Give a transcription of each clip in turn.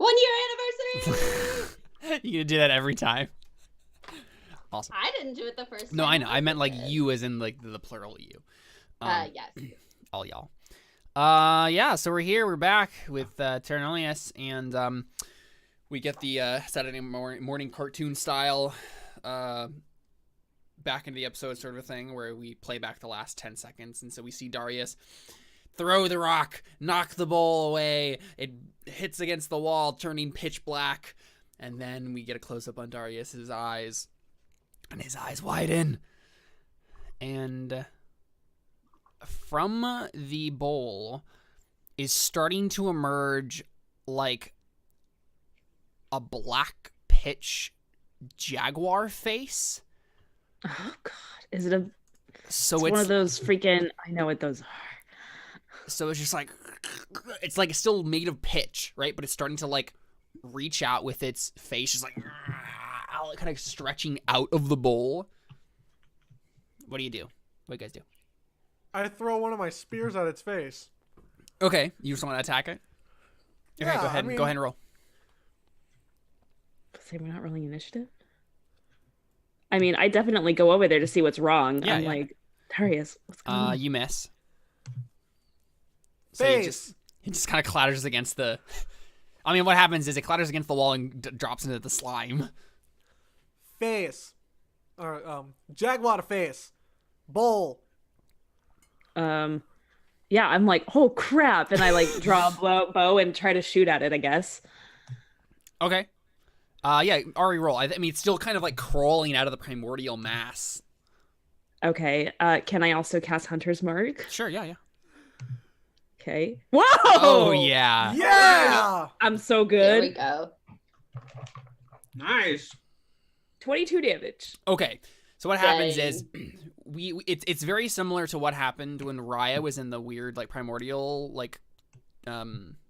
1-year anniversary! You gonna do that every time? Awesome. I didn't do it the first time. No, I know. I meant like you as in like the plural you. Yes. All y'all. Yeah, so we're here. We're back with Terra Nullius, and we get the Saturday morning cartoon style back into the episode sort of a thing where we play back the last 10 seconds. And so we see Darius throw the rock, knock the bowl away. It hits against the wall, turning pitch black. And then we get a close-up on Darius's eyes. And his eyes widen. And from the bowl is starting to emerge like a black pitch jaguar face. Oh God! Is it a? So it's one of those freaking. I know what those are. So it's just like it's still made of pitch, right? But it's starting to like reach out with its face, just like kind of stretching out of the bowl. What do you do? What do you guys do? I throw one of my spears at its face. Okay, you just want to attack it? Okay, Yeah, go ahead. Go ahead and roll. Say we're not rolling initiative. I mean, I definitely go over there to see what's wrong. Yeah, I'm like, Darius, what's going on? You miss. So Face. it just kind of clatters against the. I mean, what happens is it clatters against the wall and drops into the slime. Face. Or jaguar face. Bowl. Yeah, I'm like, oh crap, and I like draw a bow and try to shoot at it, I guess. Okay. Yeah, Ari, roll. I mean, it's still kind of like crawling out of the primordial mass. Okay. Can I also cast Hunter's Mark? Sure. Yeah. Okay. Whoa! Oh yeah. Yeah! I'm so There we good. go. Nice. 22 damage. Okay. So what happens Dang. is it's very similar to what happened when Raya was in the weird like primordial like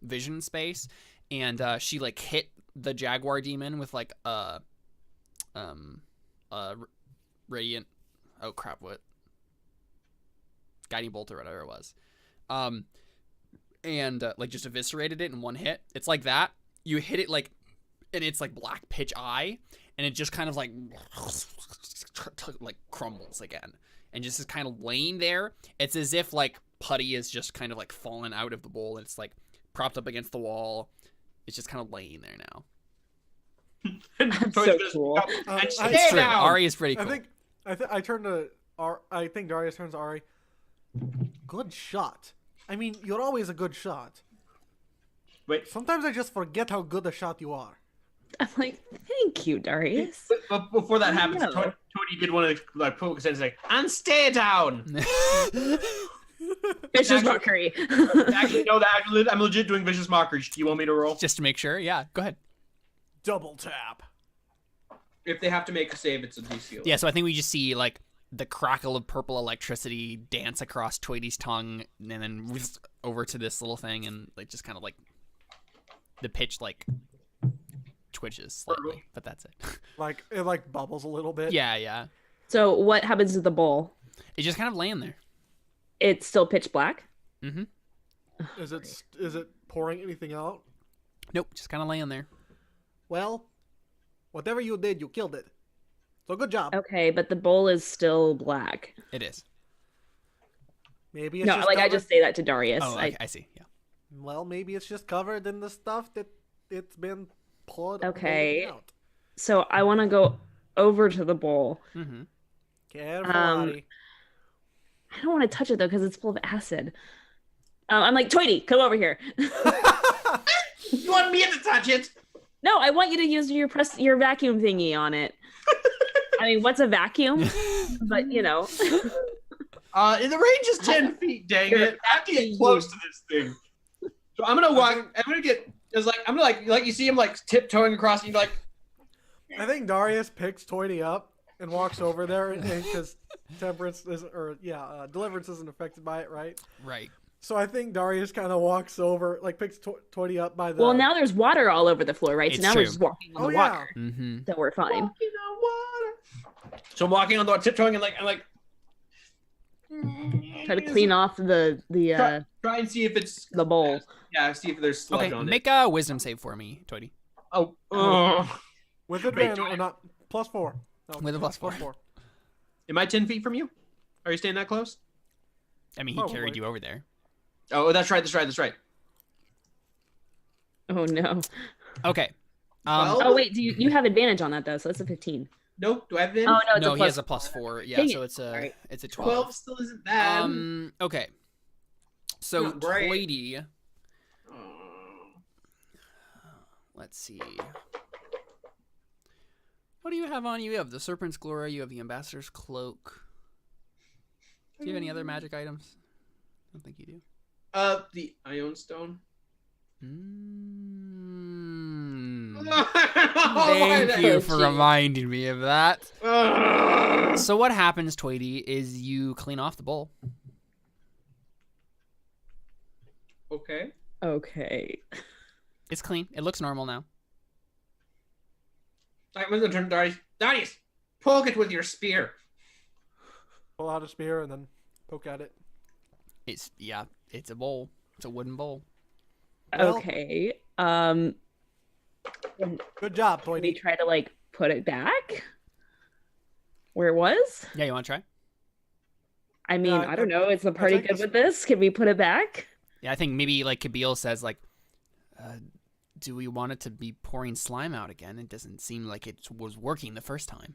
vision space, and she like hit the jaguar demon with like radiant, oh crap, what, guiding bolt or whatever it was, and like just eviscerated it in one hit. It's like that. You hit it like, and it's like black pitch eye, and it just kind of like crumbles again, and just is kind of laying there. It's as if like putty is just kind of like fallen out of the bowl, and it's like propped up against the wall. It's just kind of laying there now. That's so cool. It's true. Ari is pretty cool. I think Darius turns to Ari. Good shot. I mean, you're always a good shot. Wait. Sometimes I just forget how good a shot you are. I'm like, thank you, Darius. But before that happens, No. Tony did one of the like poke sentences like, and stay down. Vicious mockery. Actually, no, I'm legit doing vicious mockery. Do you want me to roll? Just to make sure. Yeah, go ahead. Double tap. If they have to make a save, it's a DC. Yeah, so I think we just see like the crackle of purple electricity dance across Tweety's tongue, and then over to this little thing, and like just kind of like the pitch like twitches slightly, but that's it. Like it like bubbles a little bit. Yeah. So what happens to the bowl? It's just kind of laying there. It's still pitch black? Mm-hmm. Is it pouring anything out? Nope, just kind of laying there. Well, whatever you did, you killed it. So good job. Okay, but the bowl is still black. It is. Maybe it's No, just like I covered- just say that to Darius. Oh, I see. Yeah. Well, maybe it's just covered in the stuff that it's been poured Okay. out. So I want to go over to the bowl. Mm-hmm. Careful, Ari. I don't want to touch it though because it's full of acid. I'm like, Tweety, come over here. You want me to touch it? No, I want you to use your vacuum thingy on it. I mean, what's a vacuum? But you know. The range is 10 feet. Dang it! I have to get close to this thing. So I'm gonna walk. I'm gonna get. It's like I'm gonna like you see him like tiptoeing across, and you're like. I think Darius picks Toity up and walks over there because Deliverance isn't affected by it, right? Right. So I think Darius kind of walks over, like picks Toity up by the. Well, now there's water all over the floor, right? It's So now true. we're just walking on the yeah. water. Mm-hmm. So we're fine. Walking on water. So I'm walking on the water, tiptoeing, and like I'm like. Try to clean off the Try and see if it's bowl. Yeah, see if there's sludge Okay, on make a wisdom save for me, Toity. it. Oh. With advantage or not? +4. No, With a +4. +4. Am I 10 feet from you? Are you staying that close? I mean, he Probably. carried you over there. Oh, that's right. Oh no. Okay. Well- Oh wait, do you have advantage on that though? So that's a 15. No, do I have advantage? Oh no, it's No, a he has plus. a +4. Yeah, Dang so it. it's a Alright. it's a 12. 12 still isn't bad. Okay. So Not great. Toity, let's see. What do you have on you? You have the Serpent's Glory. You have the Ambassador's Cloak. Do you have any other magic items? I don't think you do. The Ion Stone. Thank you for reminding me of that. So what happens, Toity, is you clean off the bowl. Okay. Okay. It's clean. It looks normal now. I'm gonna turn to Darius. Darius, poke it with your spear. Pull out a spear and then poke at it. It's a bowl. It's a wooden bowl. Well- Okay. Good job, We Toity. try to like put it back where it was. Yeah, you want to try? I mean, Yeah, I don't know. Is the party think good this- with this? Can we put it back? Yeah, I think maybe like Kabeel says like, do we want it to be pouring slime out again? It doesn't seem like it was working the first time.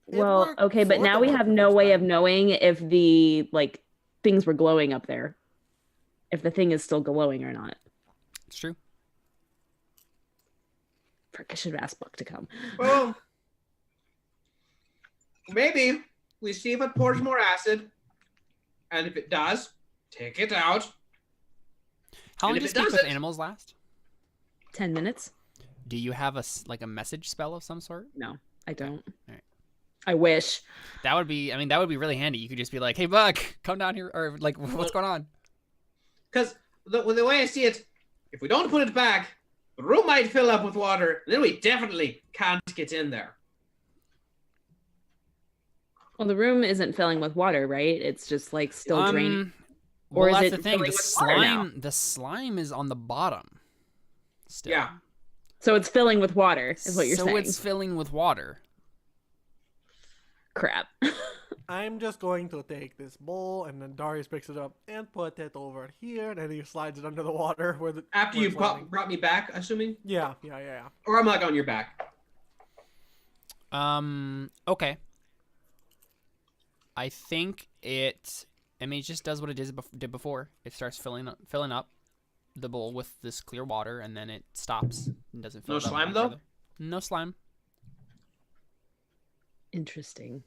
It Well, worked okay, but sort now of we the have no first way of time. knowing if the like things were glowing up there. If the thing is still glowing or not. It's true. Frick, I should have asked Buck to come. Well, maybe we see if it pours more acid, and if it does, take it out. How long And do if speak it with doesn't- animals last? 10 minutes? Do you have a message spell of some sort? No, I don't. Alright. I wish. That would be really handy. You could just be like, "Hey, Buck, come down here," or like, "What's going on?" Because the way I see it, if we don't put it back, the room might fill up with water, and then we definitely can't get in there. Well, the room isn't filling with water, right? It's just like still draining. Or Or is that's it the thing. filling The with water now? slime is on the bottom. Still. Yeah. So it's filling with water, is what you're so saying. it's filling with water. Crap. I'm just going to take this bowl, and then Darius picks it up and put it over here, and then he slides it under the water where the After where you it's landing. brought me back, assuming? Yeah. Or I'm like on your back. Okay. I think it. I mean, it just does what it did before. It starts filling up the bowl with this clear water, and then it stops and doesn't fill No it up slime, any though? further. No slime. Interesting.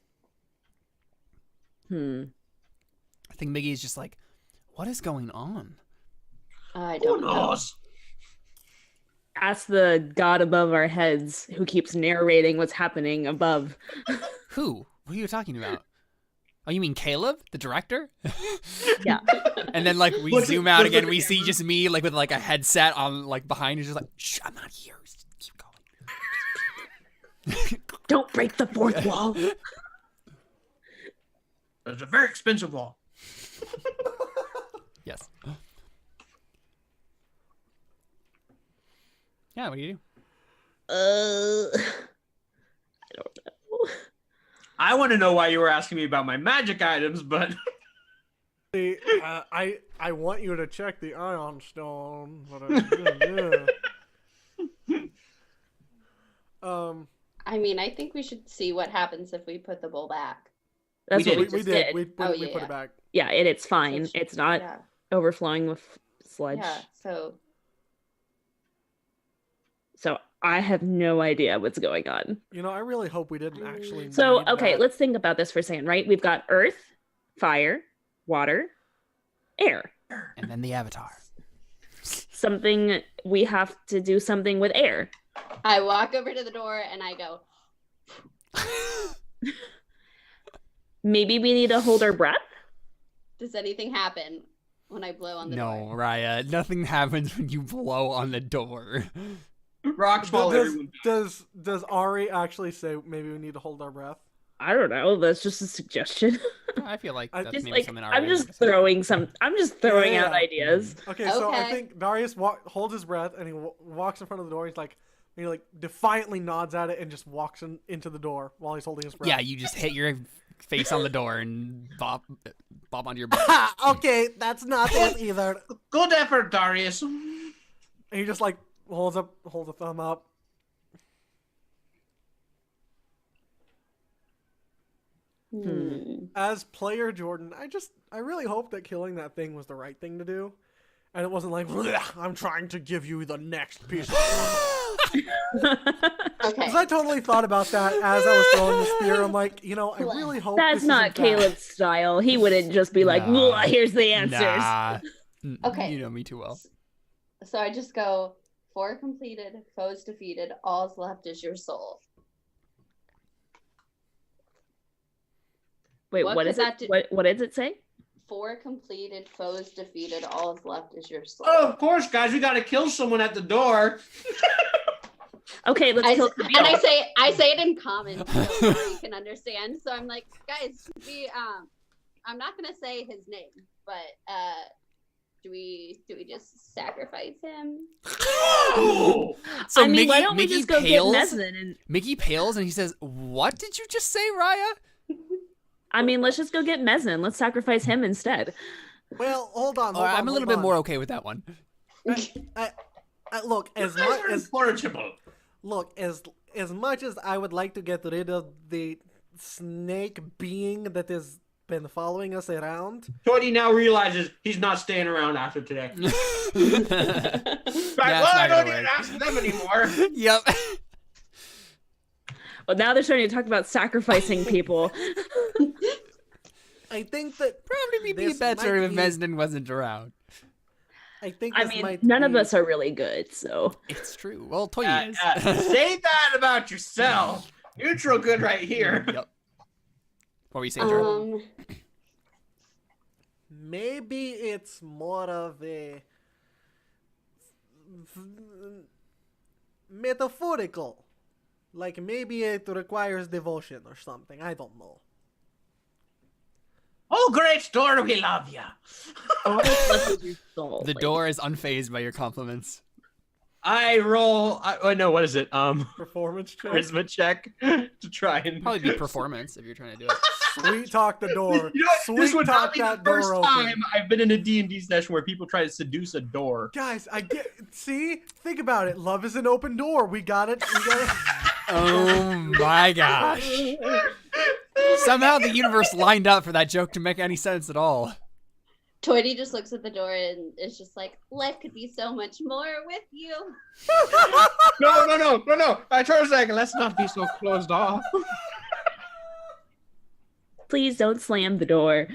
I think Miggy's just like, what is going on? I Who don't know. knows? Ask the god above our heads who keeps narrating what's happening above. Who? What are you talking about? Oh, you mean Caleb, the director? Yeah. And then like we Look at- zoom out look at again, the we see camera. just me like with like a headset on like behind, just like, shh, I'm not here. Just keep going. Don't break the fourth wall. It's a very expensive wall. Yes. Yeah, what do you do? I don't know. I want to know why you were asking me about my magic items, but See, I want you to check the ion stone. But I mean, I think we should see what happens if we put the bowl back. That's We what we did. just we did. did. We put Oh, we put yeah. it back. Yeah, it's fine. Which- It's not Yeah. overflowing with sludge. Yeah. So So I have no idea what's going on. You know, I really hope we didn't actually. So, need okay, that. let's think about this for a second, right? We've got earth, fire, water, air. And then the avatar. Something we have to do something with air. I walk over to the door and I go, Maybe we need to hold our breath. does anything happen when I blow on the No, door? Raya, nothing happens when you blow on the door. rocks fall Does, everyone. does Ari actually say maybe we need to hold our breath? I don't know. That's just a suggestion. I feel like I- that's Just maybe like something I'm Ari just would say. throwing out Yeah. ideas. Okay, so I Okay. think Darius holds his breath and he walks in front of the door. He's like, he like defiantly nods at it and just walks into the door while he's holding his breath. Yeah, you just hit your face on the door and bop onto your butt. Ha! Okay, that's not it either. Good effort, Darius. And he just like holds a thumb up. As player Jordan, I really hope that killing that thing was the right thing to do. And it wasn't like, I'm trying to give you the next piece of Okay. Because I totally thought about that as I was throwing the spear. I'm like, I really hope That's this not isn't that. Caleb's style. He wouldn't just be like, Nah. here's the answers. Nah. Okay. You know me too well. So I just go 4 completed, foes defeated, all's left is your soul. Wait, What what could is that it? do? What does it say? 4 completed, foes defeated, all's left is your soul. Oh, of course, guys. We got to kill someone at the door. Okay, let's kill And Camille. I say it in common so you can understand. So I'm like, guys, I'm not gonna say his name, but do we just sacrifice him? Oh! So I mean, Mickey, why don't we Mickey just go pales, get Mezzin and Mickey pales and he says, "What did you just say, Raya?" I mean, let's just go get Mezzin. Let's sacrifice him instead. Well, hold on. I'm a little bit more okay with that one. Look, as Guys much are as incorrigible. as much as I would like to get rid of the snake being that has been following us around. Cody now realizes he's not staying around after today. That's I not don't gonna even work. ask them anymore. Yep. Well, now they're starting to talk about sacrificing people. I think that Probably be This better might if be- Mesden wasn't around. I think I this mean, might none of be- us are really good, so. It's true. Well, Toy is. Say that about yourself. Neutral good right here. Yep. What were you saying, Jordan? Maybe it's more of a metaphorical. Like maybe it requires devotion or something. I don't know. Oh, great door, we love ya. The door is unfazed by your compliments. I roll. No, what is it? Performance check. Charisma check to try and Probably be performance if you're trying to do it. Sweet talk the door. You know what? Sweet This would talk not be the that door first open. time I've been in a D&D session where people try to seduce a door. Guys, I get. See, think about it. Love is an open door. We got it. We got it. Oh my gosh. Somehow the universe lined up for that joke to make any sense at all. Toity just looks at the door and is just like, life could be so much more with you. No. Charles like, let's not be so closed off. Please don't slam the door.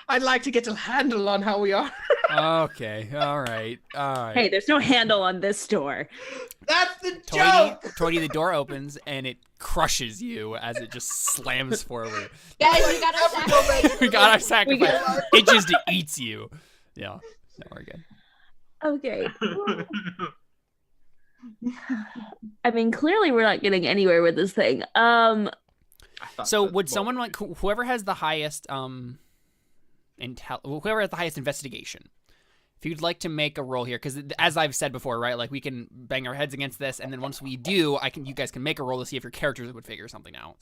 I'd like to get a handle on how we are. Okay, all right. Hey, there's no handle on this door. That's the joke. Toity, the door opens and it crushes you as it just slams forward. Guys, we got our sacrifice. We got our sacrifice. It just eats you. Yeah, no, we're good. Okay. I mean, clearly we're not getting anywhere with this thing. So would someone like whoever has the highest whoever has the highest investigation, if you'd like to make a roll here, because as I've said before, right, like we can bang our heads against this, and then once we do, you guys can make a roll to see if your characters would figure something out.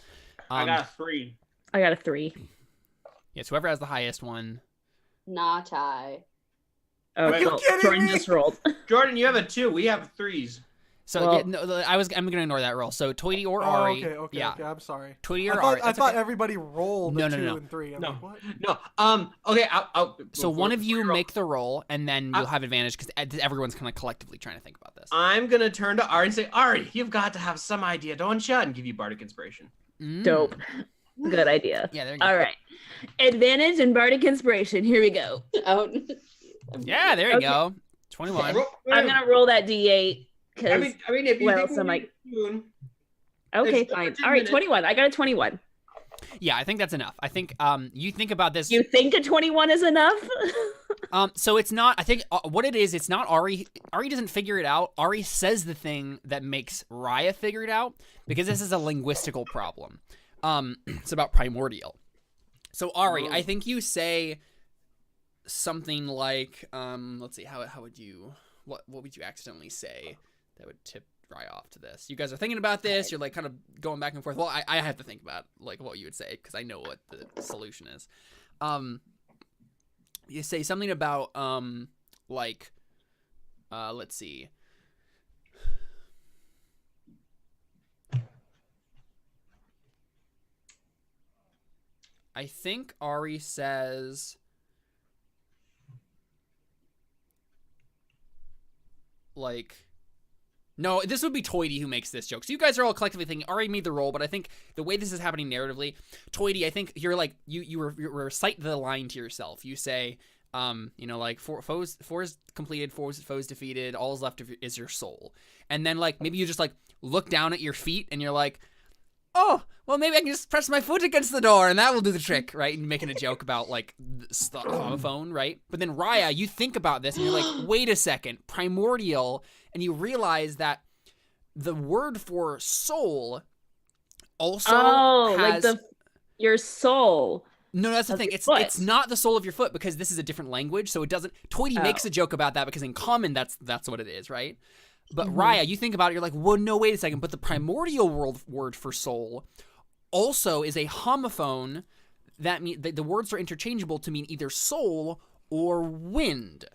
I got a 3. I got a 3. Yes, whoever has the highest one. Not I. Oh, Are you well, kidding Jordan me? just rolled. Jordan, you have a 2. We have 3s. So Well- yeah, no, I'm gonna ignore that roll. So Toity or Oh, Ari. okay. Yeah. Okay, I'm sorry. Toity I or thought, Ari. I That's thought okay. everybody rolled No, a no, 2 no. and 3. I'm No. like, what? No. Okay. I'll So one of you before make the roll, and then you'll have advantage because everyone's kind of collectively trying to think about this. I'm gonna turn to Ari and say, Ari, you've got to have some idea, don't you? And give you bardic inspiration. Mm. Dope. Good idea. Yeah, there you go. All right. Advantage and bardic inspiration. Here we go. Oh, Yeah, there you Okay. go. 21. I'm going to roll that D8 I because. mean, if you what think else am I- soon, Okay, it's fine. 10 All right, minutes. 21. I got a 21. Yeah, I think that's enough. I think you think about this. You think a 21 is enough? So it's not. I think what it is. It's not Ari. Ari doesn't figure it out. Ari says the thing that makes Raya figure it out because this is a linguistical problem. It's about primordial. So Ari, Oh. I think you say something like, let's see, how would you, what would you accidentally say that would tip Raya off to this? You guys are thinking about this. You're like kind of going back and forth. Well, I have to think about like what you would say because I know what the solution is. You say something about like, let's see. I think Ari says like, no, this would be Toity who makes this joke. So you guys are all collectively thinking Ari made the roll, but I think the way this is happening narratively, Toity, I think you're like you recite the line to yourself. You say, like four is completed, foes defeated, all is left is your soul, and then like maybe you just like look down at your feet and you're like, oh, well, maybe I can just press my foot against the door and that will do the trick, right? And making a joke about, like, the homophone, right? But then, Raya, you think about this and you're like, wait a second, primordial, and you realize that the word for soul also has... like your soul. No, that's the thing. It's not the soul of your foot because this is a different language, so it doesn't... Toity makes a joke about that because in common, that's what it is, right? But Raya, you think about it, you're like, well, no, wait a second. But the primordial word for soul also is a homophone. That means the words are interchangeable to mean either soul or wind.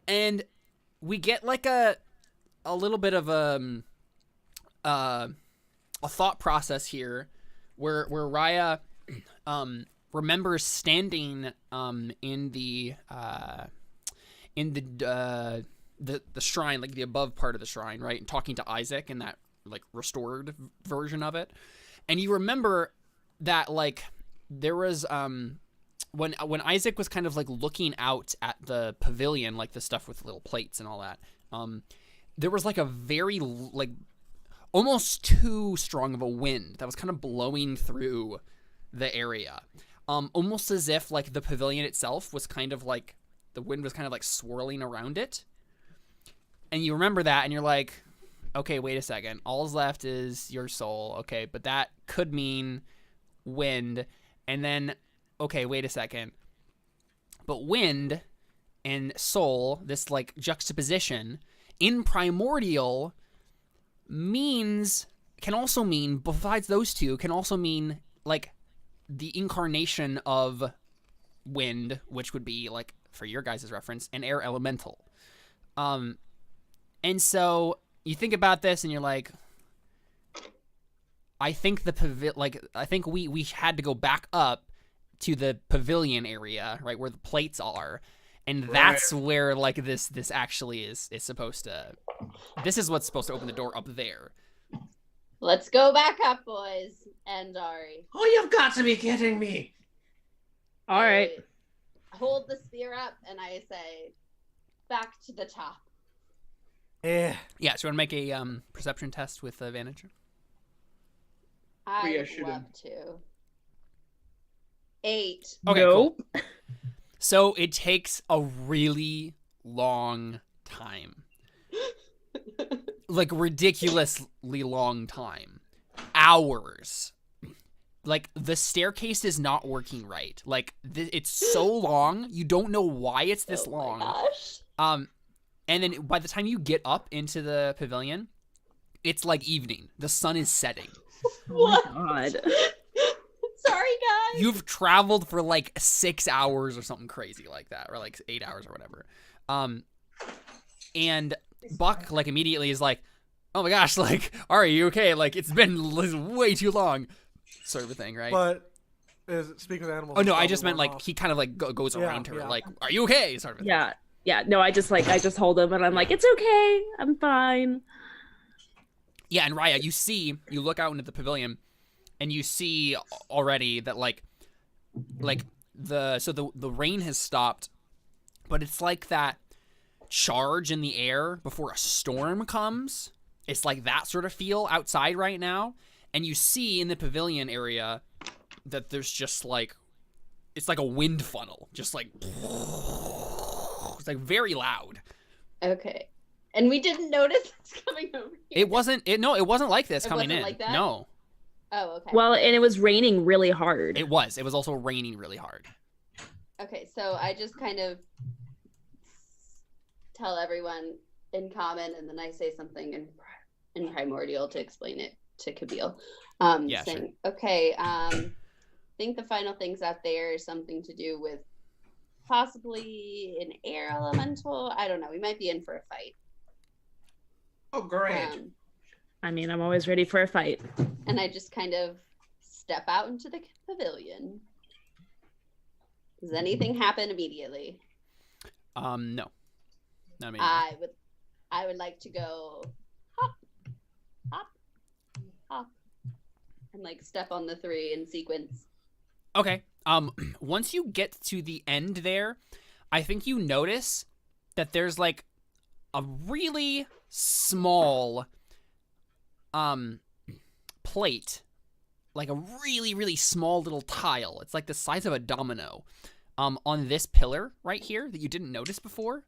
And we get like a little bit of a thought process here, where Raya remembers standing in the shrine, like the above part of the shrine, right? And talking to Isaac in that like restored version of it. And you remember that like there was when Isaac was kind of like looking out at the pavilion, like the stuff with little plates and all that, there was like a very like almost too strong of a wind that was kind of blowing through the area. Almost as if like the pavilion itself was kind of like the wind was kind of like swirling around it. And you remember that, and you're like, okay, wait a second. All's left is your soul. Okay, but that could mean wind. And then, okay, wait a second. But wind and soul, this like juxtaposition in primordial can also mean, besides those two, can also mean like the incarnation of wind, which would be like, for your guys' reference, an air elemental. And so you think about this and you're like, I think I think we had to go back up to the pavilion area, right, where the plates are. And that's where like this actually is supposed to, this is what's supposed to open the door up there. Let's go back up, boys. And Ari. Oh, you've got to be kidding me. All right. I hold the spear up and I say, back to the top. Yeah. Yeah, so you want to make a perception test with advantage? I'd love to. 8. Okay, Nope. cool. So it takes a really long time. Like ridiculously long time. Hours. Like the staircase is not working right. Like it's so long, you don't know why it's this long. Gosh. And then by the time you get up into the pavilion, it's like evening. The sun is setting. Oh my God. Sorry, guys. You've traveled for like 6 hours or something crazy like that, or like 8 hours or whatever. And Buck like immediately is like, "Oh my gosh, like, are you okay? Like, it's been way too long," sort of a thing, right? But speak with animals. Oh no, I just meant like he kind of like goes around her, like, "Are you okay?" Sort of a thing. Yeah. No, I just hold him and I'm like, it's okay. I'm fine. Yeah, and Raya, you look out into the pavilion, and you see already that like the rain has stopped, but it's like that charge in the air before a storm comes. It's like that sort of feel outside right now, and you see in the pavilion area that there's just like, it's like a wind funnel, just like it's like very loud. Okay. And we didn't notice this coming over here. It wasn't like this coming in. Like that? No. Oh, okay. Well, and it was raining really hard. It was also raining really hard. Okay, so I just kind of tell everyone in common, and then I say something in primordial to explain it to Kabeel. Yeah, saying, okay, I think the final things out there is something to do with possibly an air elemental. I don't know. We might be in for a fight. Oh, great. I mean, I'm always ready for a fight. And I just kind of step out into the pavilion. Does anything happen immediately? No. Not immediately. I would like to go hop, hop, hop, and like step on the 3 in sequence. Okay. Once you get to the end there, I think you notice that there's like a really small plate, like a really, really small little tile. It's like the size of a domino. On this pillar right here that you didn't notice before.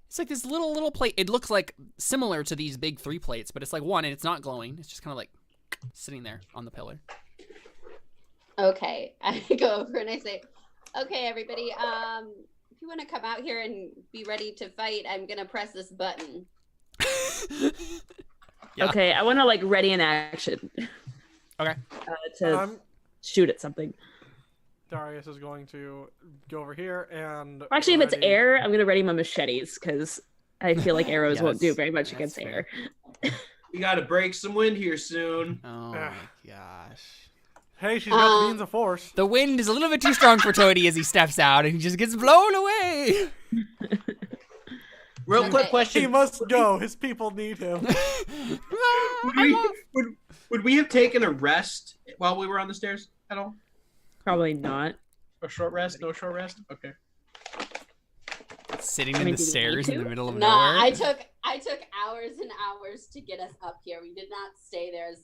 It's like this little plate. It looks like similar to these big 3 plates, but it's like one and it's not glowing. It's just kind of like sitting there on the pillar. Okay, I go over and I say, okay, everybody, if you want to come out here and be ready to fight, I'm going to press this button. Yeah. Okay, I want to like ready in action. Okay. To shoot at something. Darius is going to go over here and. Actually, if it's air, I'm gonna ready my machetes because I feel like arrows Yeah, won't do that's- very much that's against fair. air. We got to break some wind here soon. Oh my gosh. Hey, she's got the means of force. The wind is a little bit too strong for Toady as he steps out and he just gets blown away. Real quick Okay. question. He must go. His people need him. Would we have taken a rest while we were on the stairs at all? Probably not. A short rest? No short rest? Okay. Sitting I in mean, the do we stairs need in the to? middle of Nah, nowhere. I took hours and hours to get us up here. We did not stay there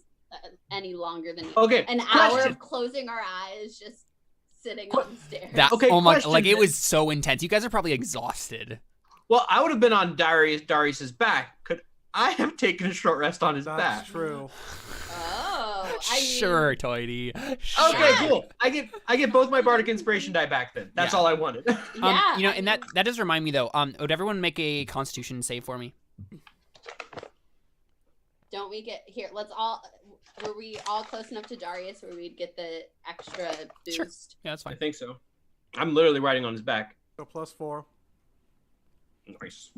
any longer than Okay. an hour question. of closing our eyes, just sitting on the stairs. That, Okay, oh my, question like it then. was so intense. You guys are probably exhausted. Well, I would have been on Darius's back. Could I have taken a short rest on his That's back? true. Oh, I mean, Sure, Toity. Okay, Yeah. cool. I get both my bardic inspiration die back then. That's Yeah. all I wanted. Yeah, You know, I and mean- that does remind me though. Would everyone make a Constitution save for me? Don't we get here? Were we all close enough to Darius where we'd get the extra boost? Sure. Yeah, that's I fine. think so. I'm literally riding on his back. So +4. Nice.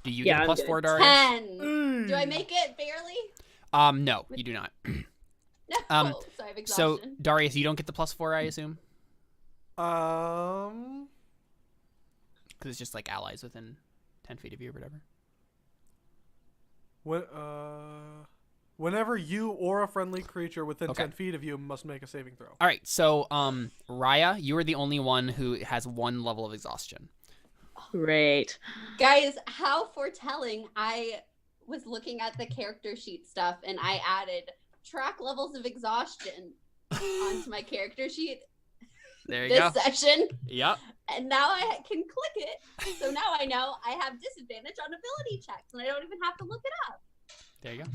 Do you Yeah, get a I'm plus good. 4, Darius? 10. Do I make it barely? No, you do not. No. Um, So I have So, exhaustion. Darius, you don't get the plus 4, I assume, Um. because it's just like allies within 10 feet of you or whatever. Whenever you or a friendly creature within Okay. 10 feet of you must make a saving throw. All right, so Raya, you are the only one who has 1 level of exhaustion. Great. Guys, how foretelling. I was looking at the character sheet stuff and I added track levels of exhaustion onto my character sheet There you this go. session. Yep. And now I can click it. So now I know I have disadvantage on ability checks and I don't even have to look it up. There you go.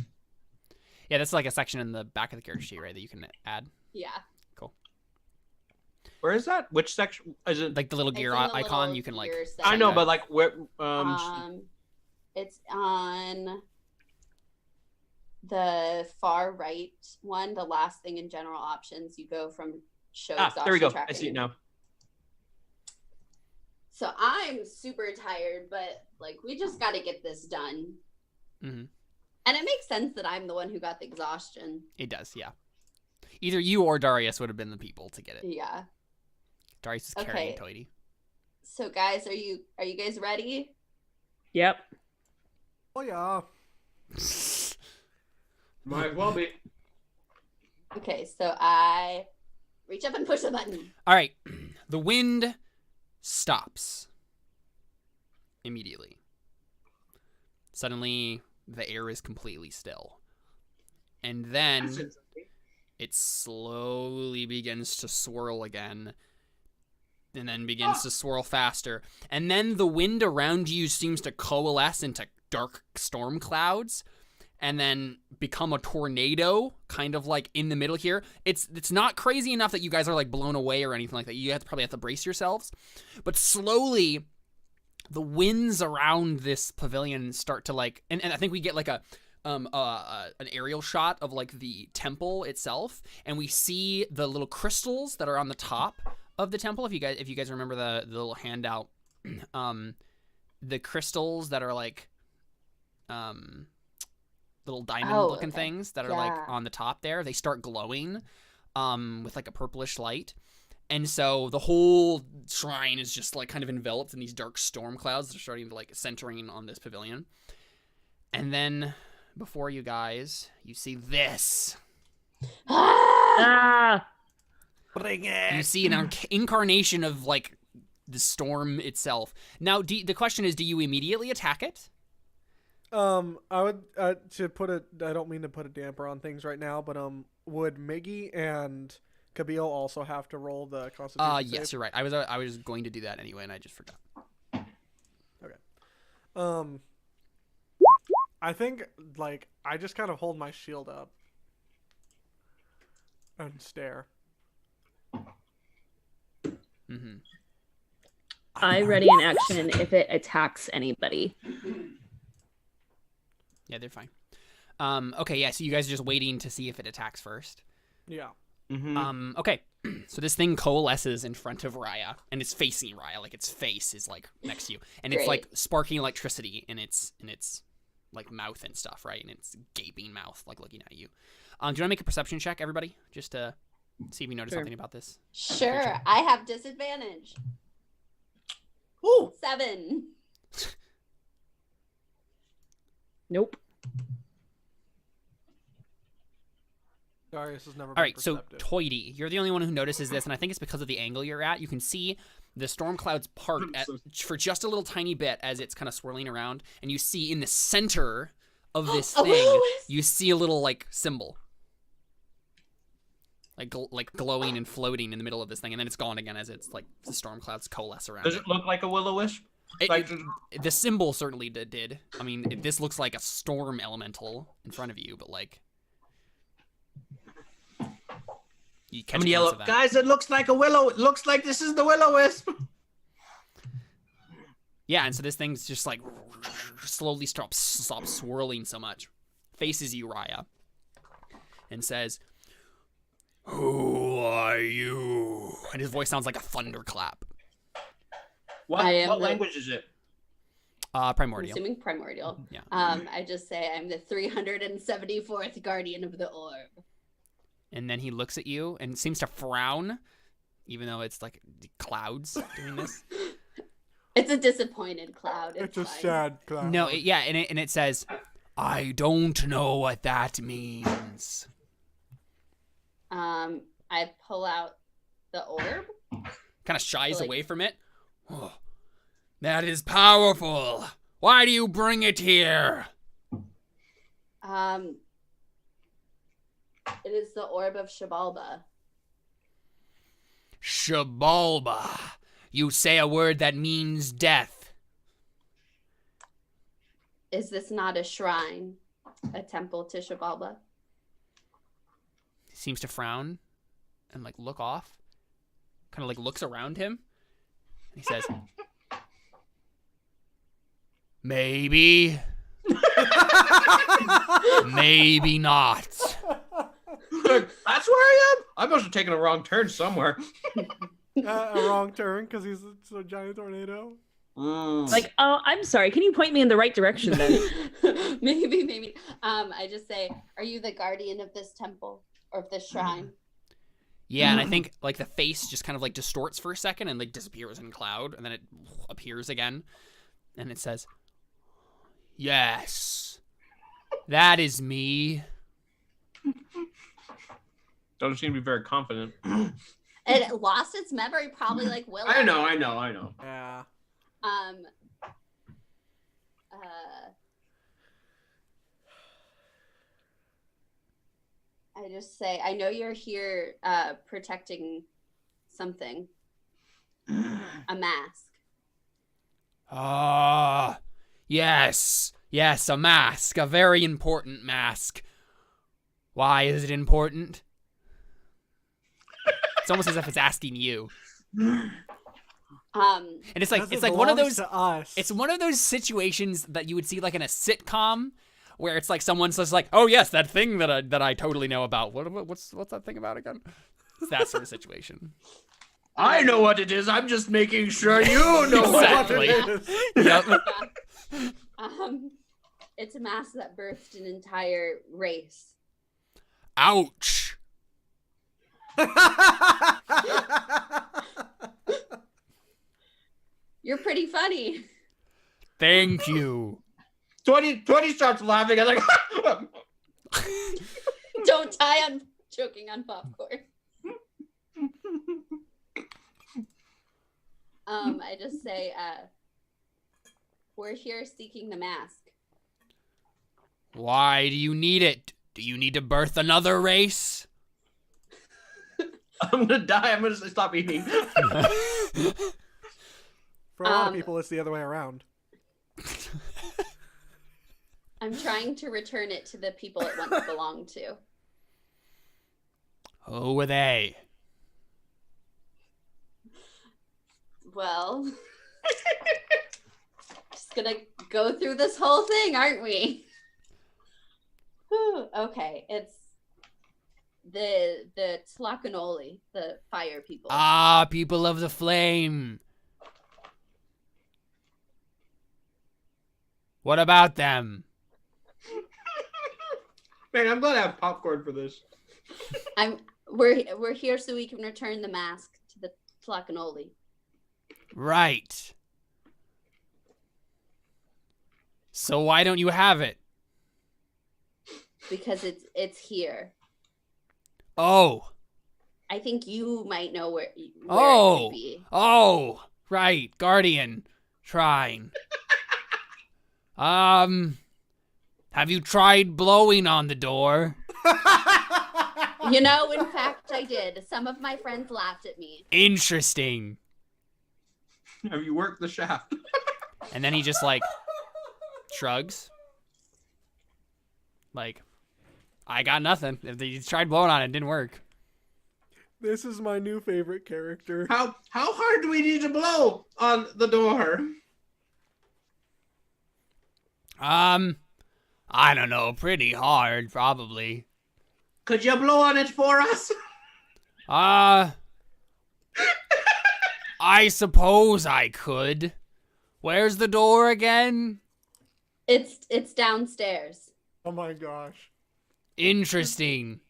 Yeah, that's like a section in the back of the character sheet, right, that you can add. Yeah. Where is that? Which section? Is it? Like the little It's gear in the icon, little you can like. gear I know, section. but like where? It's on the far right one, the last thing in general options. You go from show exhaustion there we go. tracking. I see it now. So I'm super tired, but like we just got to get this done. hmm And it makes sense that I'm the one who got the exhaustion. It does, yeah. Either you or Darius would have been the people to get it. Yeah. Darius is carrying Okay. Toity. So guys, are you guys ready? Yep. Oh, yeah. Might as well be. Okay, so I reach up and push the button. All right. The wind stops immediately. Suddenly, the air is completely still. And then it slowly begins to swirl again. And then begins to swirl faster. And then the wind around you seems to coalesce into dark storm clouds. and then become a tornado, kind of like in the middle here. It's not crazy enough that you guys are like blown away or anything like that. You probably have to brace yourselves. But slowly, the winds around this pavilion start to like, and I think we get like an aerial shot of like the temple itself, and we see the little crystals that are on the top of the temple. If you guys remember the little handout, the crystals that are like little diamond looking things that are like on the top there, they start glowing with like a purplish light. And so the whole shrine is just like kind of enveloped in these dark storm clouds that are starting to like centering on this pavilion. And then before you guys, you see this. Ah! Bring it. You see an incarnation of like the storm itself. Now, the question is, do you immediately attack it? I would to put it. I don't mean to put a damper on things right now, but would Miggy and Kabil also have to roll the Constitution Yes, save? you're right. I was going to do that anyway, and I just forgot. Okay. I think like I just kind of hold my shield up and stare. Mm-hmm. I ready in action if it attacks anybody. Yeah, they're fine. Okay, yeah. So you guys are just waiting to see if it attacks first. Yeah. Mm-hmm. Okay. So this thing coalesces in front of Raya, and it's facing Raya, like its face is like next to you, and it's like sparking electricity in its like mouth and stuff, right? And its gaping mouth, like looking at you. Do you want to make a perception check, everybody, just to see if you notice something about this? Sure. I have disadvantage. Ooh. 7. Nope. Darius has never been All right, so perceptive. Toity, you're the only one who notices this, and I think it's because of the angle you're at. You can see the storm clouds part for just a little tiny bit as it's kind of swirling around, and you see in the center of this thing, you see a little like symbol, like glowing and floating in the middle of this thing, and then it's gone again as it's like the storm clouds coalesce around. Does it look like a will-o-wisp? The symbol certainly did. I mean, this looks like a storm elemental in front of you, but like. I'm yellow, guys. It looks like a willow. It looks like this is the will-o-wisp. Yeah, and so this thing's just like slowly stops swirling so much, faces you, Raya, and says, "Who are you?" And his voice sounds like a thunderclap. What language is it? Primordial. I'm assuming primordial. Yeah. I just say I'm the 374th guardian of the orb. And then he looks at you and seems to frown, even though it's like clouds doing this. It's a disappointed cloud. It's a fine. sad cloud. No, and it says, "I don't know what that means." I pull out the orb. Kind of shies Like- away from it. Oh, that is powerful. Why do you bring it here? It is the orb of Shabalba. Shabalba. You say a word that means death. Is this not a shrine? A temple to Shabalba? He seems to frown and like look off. Kind of like looks around him. He says, "Maybe. Maybe not." That's where I am. I must have taken a wrong turn somewhere. A wrong turn because he's a giant tornado. Like, oh, I'm sorry. Can you point me in the right direction then? maybe. I just say, are you the guardian of this temple or of this shrine? Yeah, and I think like the face just kind of like distorts for a second and like disappears in cloud, and then it appears again, and it says, "Yes, that is me." Doesn't seem to be very confident. It lost its memory, probably like Willow. I know. Yeah. I just say, I know you're here protecting something. A mask. Ah, yes, Yes, a mask. A very important mask. Why is it important? It's almost as if it's asking you. And it's like one of those. To us. It's one of those situations that you would see like in a sitcom, where it's like someone says like, "Oh yes, that thing that I totally know about. What's that thing about again?" It's that sort of situation. I know what it is. I'm just making sure you know Exactly. what it is. Yep. It's a mask that birthed an entire race. Ouch. You're pretty funny. Thank you. 20 starts laughing. I'm like, Don't die on choking on popcorn. I just say, we're here seeking the mask. Why do you need it? Do you need to birth another race? I'm gonna die. I'm gonna stop eating. For a lot of people, it's the other way around. I'm trying to return it to the people it once belonged to. Who were they? Well, just gonna go through this whole thing, aren't we? Whew, okay, it's the Tlacanoli, the fire people. Ah, people of the flame. What about them? Man, I'm glad I have popcorn for this. We're here so we can return the mask to the Tlacanoli. Right. So why don't you have it? Because it's here. Oh. I think you might know where it Oh. could be. Oh. Right. Guardian. Shrine. Have you tried blowing on the door? You know, in fact, I did. Some of my friends laughed at me. Interesting. Have you worked the shaft? And then he just like shrugs. Like, I got nothing. If they tried blowing on it, it didn't work. This is my new favorite character. How hard do we need to blow on the door? I don't know. Pretty hard, probably. Could you blow on it for us? I suppose I could. Where's the door again? It's downstairs. Oh my gosh. Interesting.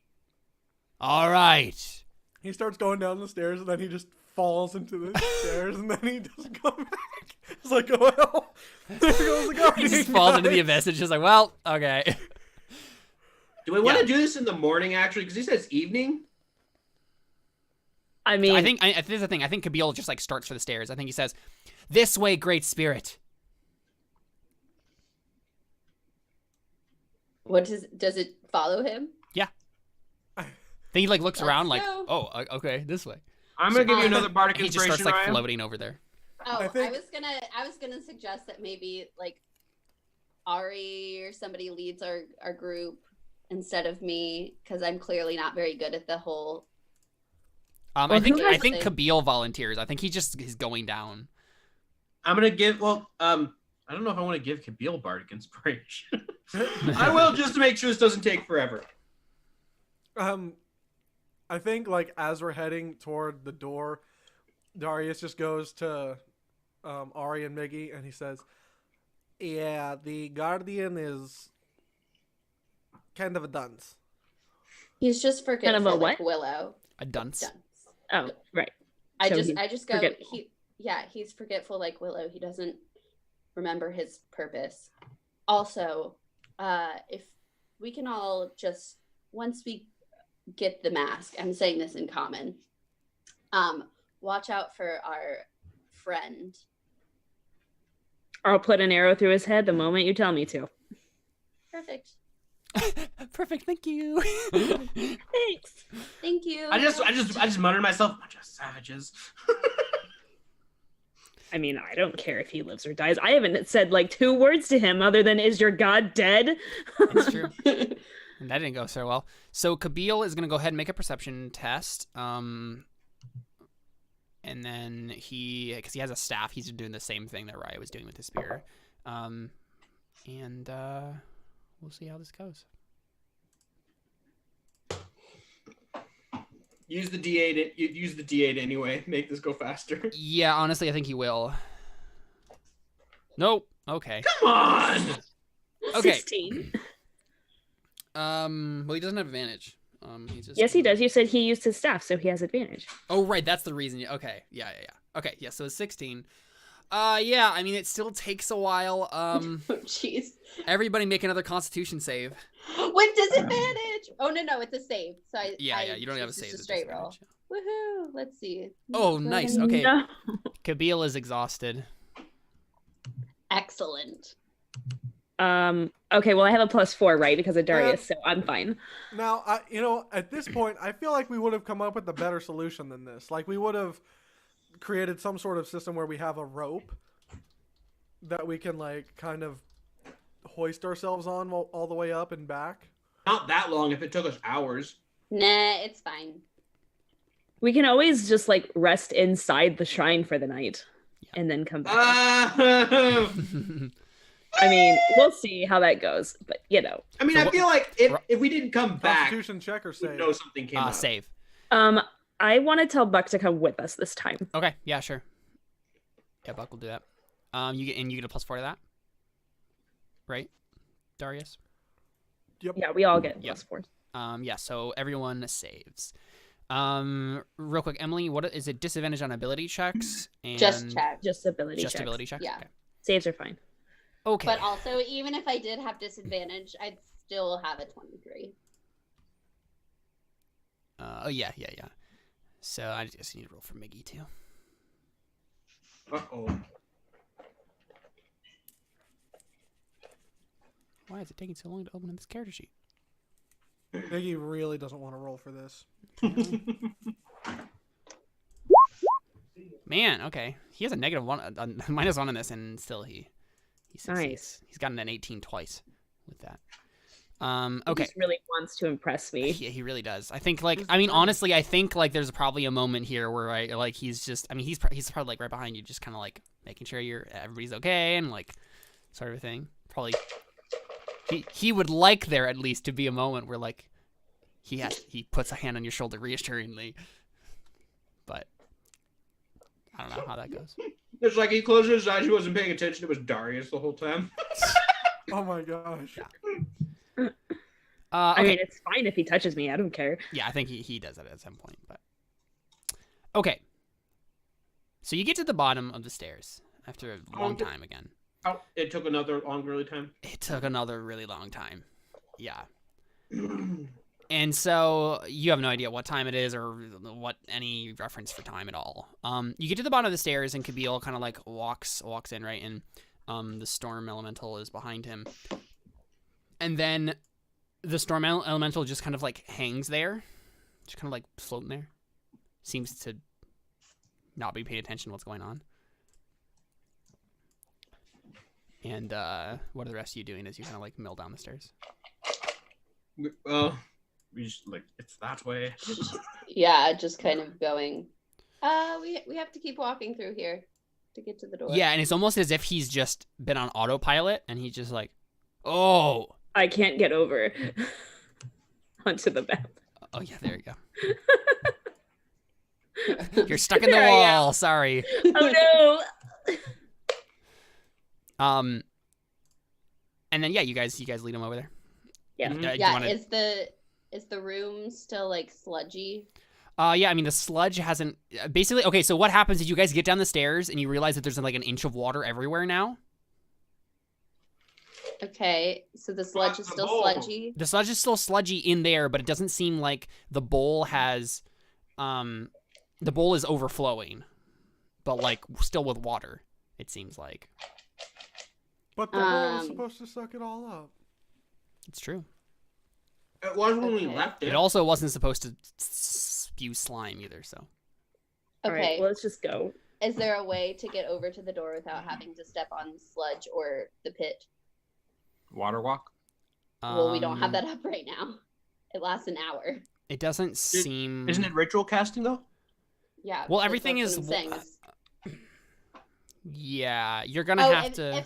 All right. He starts going down the stairs and then he just falls into the stairs and then he doesn't come back. It's like, oh well, there goes the He guardian. just falls into the abyss. It's just like, well, okay. Do we want to do this in the morning, actually? Because he says evening. I mean, I think this is the thing. I think Kabeel just like starts for the stairs. I think he says, "This way, Great Spirit." Does it follow him? Then he like looks Let's around like, go. "Oh, okay, this way." I'm gonna give you another bardic He just inspiration, starts like Ryan. floating over there. Oh, I think- I was gonna suggest that maybe like Ari or somebody leads our group instead of me, because I'm clearly not very good at the whole. I Well, think who I has think it? Kabeel volunteers. I think he's going down. I'm gonna give. Well, I don't know if I want to give Kabeel bardic inspiration. I will, just to make sure this doesn't take forever. I think like as we're heading toward the door, Darius just goes to Ari and Miggy and he says, "Yeah, the guardian is kind of a dunce." He's just forgetful, Kind of a like what? Willow. A dunce. Dunce. oh, right. I So just he's go. forgetful. He's forgetful like Willow. He doesn't remember his purpose. Also, if we can all just once we get the mask, I'm saying this in common. Watch out for our friend. I'll put an arrow through his head the moment you tell me to. Perfect. Perfect. Thank you. Thanks. Thank you. I just muttered to myself, bunch of savages. I mean, I don't care if he lives or dies. I haven't said like 2 words to him other than "Is your god dead?" It's true. And that didn't go so well. So Kabeel is gonna go ahead and make a perception test. And then because he has a staff, he's doing the same thing that Raya was doing with his spear. And we'll see how this goes. Use the D8. Use the D8 anyway. Make this go faster. Yeah, honestly, I think he will. Nope. Okay. Come on. Okay. 16. Well, he doesn't have advantage. He just... Yes, he does. You said he used his staff, so he has advantage. Oh, right. That's the reason. Okay. Yeah. Okay. Yeah. So it's 16. Yeah. I mean, it still takes a while. Jeez. Everybody make another Constitution save. With disadvantage. Oh no, it's a save. So Yeah. You don't have a choose save. just a straight roll. Woohoo! Let's see. Oh, nice. Okay. No. Kabeel is exhausted. Excellent. Okay, well, I have a +4, right? Because of Darius, so I'm fine. Now, at this point, I feel like we would have come up with a better solution than this. Like, we would have created some sort of system where we have a rope that we can, like, kind of hoist ourselves on all the way up and back. Not that long if it took us hours. Nah, it's fine. We can always just, like, rest inside the shrine for the night and then come back. I mean, we'll see how that goes, but, I mean, I feel like if we didn't come back, Constitution check or we'd save? know something came up. Save. I want to tell Buck to come with us this time. Okay. Yeah, sure. Yeah, Buck will do that. You get a +4 to that, right, Darius? Yep. Yeah, we all get Yep. +4. Yeah. So everyone saves. Real quick, Emily, what is it? Disadvantage on ability checks and Just check. Just ability Just checks. ability checks. Yeah. Okay. Saves are fine. Okay. But also, even if I did have disadvantage, I'd still have a 23. Yeah. So I just need to roll for Miggy too. Uh-oh. Why is it taking so long to open this character sheet? Iggy really doesn't want to roll for this. Man, okay. He has a -1, a -1 on this, and still he succeeds. Nice. He's gotten an 18 twice with that. He Okay. just really wants to impress me. Yeah, he really does. I think, honestly, I think, there's probably a moment here where, he's just, he's probably, right behind you, just kind of, making sure everybody's okay, and, sort of a thing. Probably, he would like there, at least, to be a moment where, he puts a hand on your shoulder reassuringly. But, I don't know how that goes. It's like he closed his eyes, he wasn't paying attention, it was Darius the whole time. Oh my gosh. Yeah. I Okay. mean, it's fine if he touches me. I don't care. Yeah, I think he does that at some point, but okay. So you get to the bottom of the stairs after a long time again. Oh, it took another really time. It took another really long time. Yeah. And so you have no idea what time it is or what any reference for time at all. You get to the bottom of the stairs and Kabeel kind of walks in, right? And the storm elemental is behind him. And then the storm elemental just kind of hangs there. Just kind of floating there. Seems to not be paying attention to what's going on. And what are the rest of you doing as you kind of mill down the stairs? We just it's that way. Yeah, just kind of going. We have to keep walking through here to get to the door. Yeah, and it's almost as if he's just been on autopilot and he's just oh. I can't get over onto the bath. Oh yeah, there you go. You're stuck in the There I wall. Sorry. Oh And then you guys lead him over there. Yeah. Do you Yeah. wanna- Is the room still sludgy? Yeah, I mean the sludge hasn't basically. Okay, so what happens is you guys get down the stairs and you realize that there's an inch of water everywhere now. Okay, so the sludge is still sludgy. The sludge is still sludgy in there, but it doesn't seem like the bowl has, the bowl is overflowing, but still with water. It seems like. But the bowl is supposed to suck it all up. It's true. It was when we Okay. left it. It also wasn't supposed to spew slime either. So. All Okay. right, well, let's just go. Is there a way to get over to the door without having to step on sludge or the pit? Water walk. Well, we don't have that up right now. It lasts an hour. It doesn't seem. Isn't it ritual casting though? Yeah. Well, that's everything what is. I'm saying is- Yeah, you're gonna have to.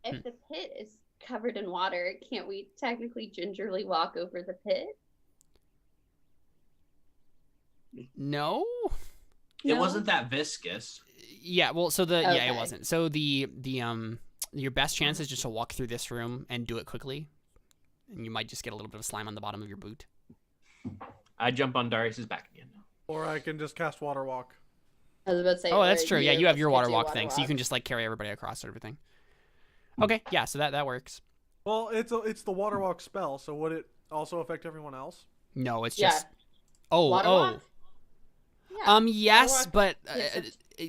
If the pit is covered in water, can't we technically gingerly walk over the pit? No. It No? wasn't that viscous. Yeah. Well, so yeah, it Okay. wasn't. So the your best chance is just to walk through this room and do it quickly, and you might just get a little bit of slime on the bottom of your boot. I jump on Darius's back again. Or I can just cast water walk. I was about to say. Oh, that's or true. Yeah, you have your could water do walk thing, so you can just like carry everybody across and everything. Okay, yeah, so that works. Well, it's the water walk spell, so would it also affect everyone else? No, it's Yeah. just. Oh, Water oh. walk? Yeah. Yes, Water but walk-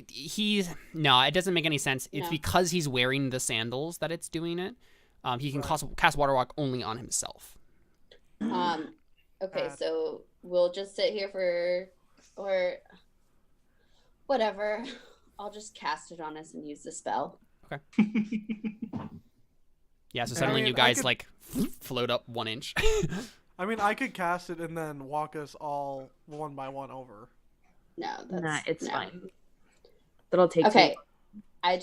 he's no. It doesn't make any sense. It's No. because he's wearing the sandals that it's doing it. He can Right. cast water walk only on himself. Okay, so we'll just sit here or whatever. I'll just cast it on us and use the spell. Yeah, so I suddenly mean, you I guys could- like float up 1 inch. I mean, I could cast it and then walk us all one by one over. No, that's Nah, it's no. fine. That'll take. Okay. I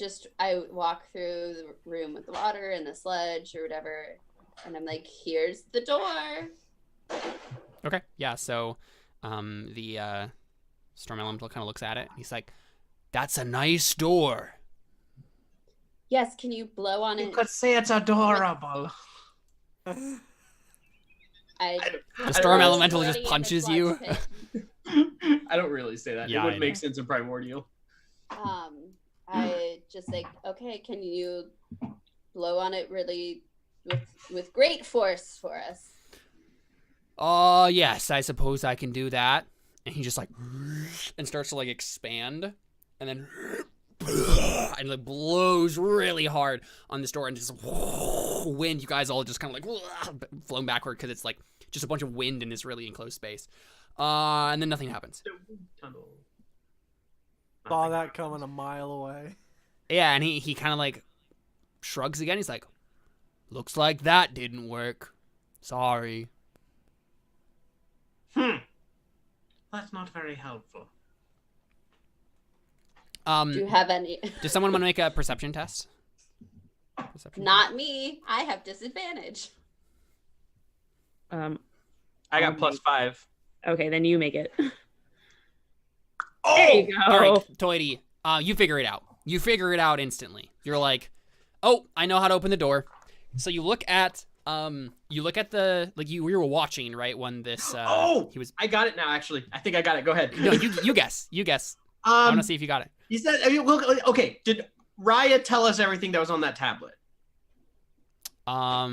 walk through the room with the water and the sludge or whatever, and I'm like, here's the door. Okay, yeah. So, the storm elemental kind of looks at it. He's like, "That's a nice door." Yes, can you blow on You it? could say it's adorable. I The storm really- elemental Already just in the punches sludge you. pit. I don't really say that. Yeah, it I wouldn't know. make sense in Primordial. I just like, okay, can you blow on it really with great force for us? Oh, yes, I suppose I can do that. And he just like and starts to like expand, and then and like blows really hard on this door, and just wind. You guys all just kind of like flown backward because it's like just a bunch of wind in this really enclosed space. And then nothing happens. Tunnel. Saw that coming a mile away. Yeah, and he kind of like shrugs again. He's like, "Looks like that didn't work. Sorry." That's not very helpful. Do you have any? Does someone want to make a perception test? Perception Not me. I have disadvantage. I got +5. Okay, then you make it. Oh! There you go. All right, Toity, you figure it out. You figure it out instantly. You're like, "Oh, I know how to open the door." So you look at the like you were watching, right, when this he was I got it now. Actually, I think I got it. Go ahead. No, you guess. I want to see if you got it. He said, I mean, well, okay. Did Raya tell us everything that was on that tablet? I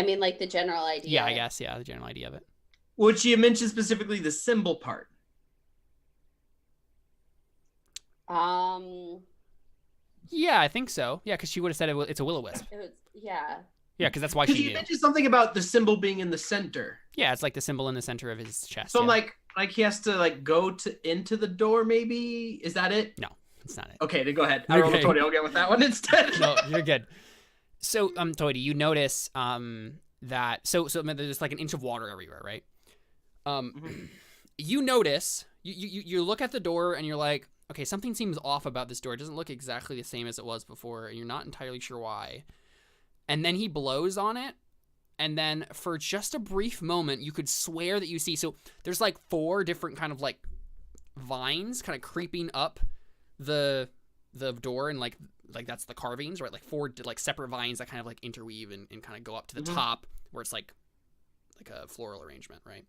mean, like the general idea. Yeah, I guess, yeah, the general idea of it. Would she have mentioned specifically the symbol part? Yeah, I think so. Yeah, because she would have said it's a will-o-wisp. It was, yeah. Yeah, because that's why Because she you knew. mentioned something about the symbol being in the center. Yeah, it's like the symbol in the center of his chest. So I'm yeah. like he has to like go into the door. Maybe is that it? No, it's not it. Okay, then go ahead. I rolled a Okay. 20. I'll get with that one instead. No, you're good. So, Toity, you notice that so there's like an inch of water everywhere, right? You notice you look at the door and you're like, okay, something seems off about this door. It doesn't look exactly the same as it was before, and you're not entirely sure why. And then he blows on it, and then for just a brief moment, you could swear that you see. So there's like 4 different kind of like vines kind of creeping up the door, and like that's the carvings, right? Like 4 like separate vines that kind of like interweave and kind of go up to the top where it's like a floral arrangement, right?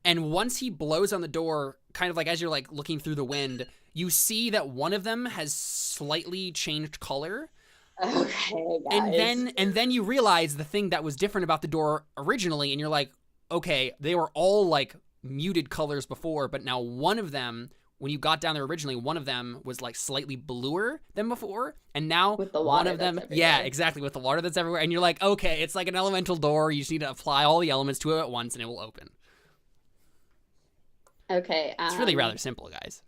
And once he blows on the door, kind of like as you're like looking through the wind, you see that one of them has slightly changed color. Okay, guys. And then you realize the thing that was different about the door originally, and you're like, okay, they were all like muted colors before, but now one of them, when you got down there originally, one of them was like slightly bluer than before, and now With the one water of them, that's yeah, everywhere. exactly, with the water that's everywhere, and you're like, okay, it's like an elemental door. You just need to apply all the elements to it at once, and it will open. Okay. It's really rather simple, guys.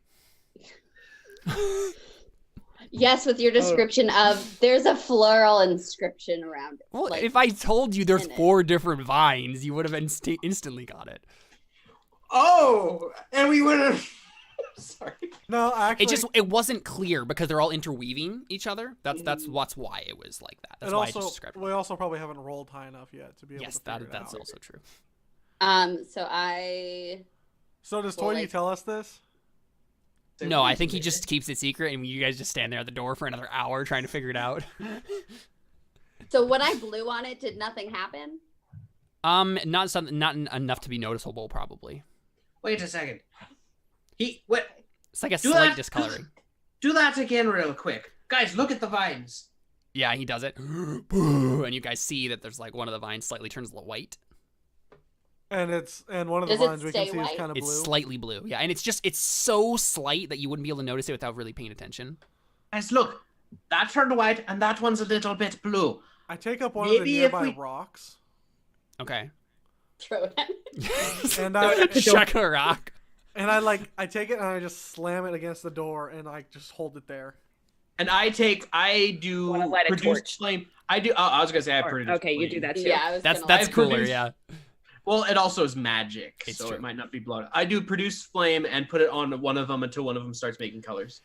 Yes, with your description of there's a floral inscription around it. Well, like, if I told you there's in it. 4 different vines, you would have instantly got it. Oh, and we would have. Sorry. No, actually, It wasn't clear because they're all interweaving each other. That's why it was like that. That's and why I also just described it. we also probably haven't rolled high enough yet to be able Yes, to figure that's it out. also true. So does Well, Toity like- tell us this? No, I think he just keeps it secret, and you guys just stand there at the door for another hour trying to figure it out. So when I blew on it, did nothing happen? Not enough to be noticeable, probably. Wait a second. What? It's like a Do slight that. discoloring. Do that again, real quick, guys. Look at the vines. Yeah, he does it, and you guys see that there's like one of the vines slightly turns white. And one of the Does it vines we can stay see is white? kind of It's blue. slightly blue, yeah, and it's so slight that you wouldn't be able to notice it without really paying attention. Guys, look. That turned white, and that one's a little bit blue. I take up one Maybe of the if nearby we- rocks, Okay. Throw it at me. and I Chuck a rock. and I take it and I just slam it against the door and I just hold it there. And I do Wanna light a produce torch. flame. I do. Oh, I was gonna say I produce. Okay, you flame. do that too. Yeah, I was That's gonna that's I've cooler, produced- yeah. Well, it also is magic, It's so true. it might not be blood. I do produce flame and put it on one of them until one of them starts making colors.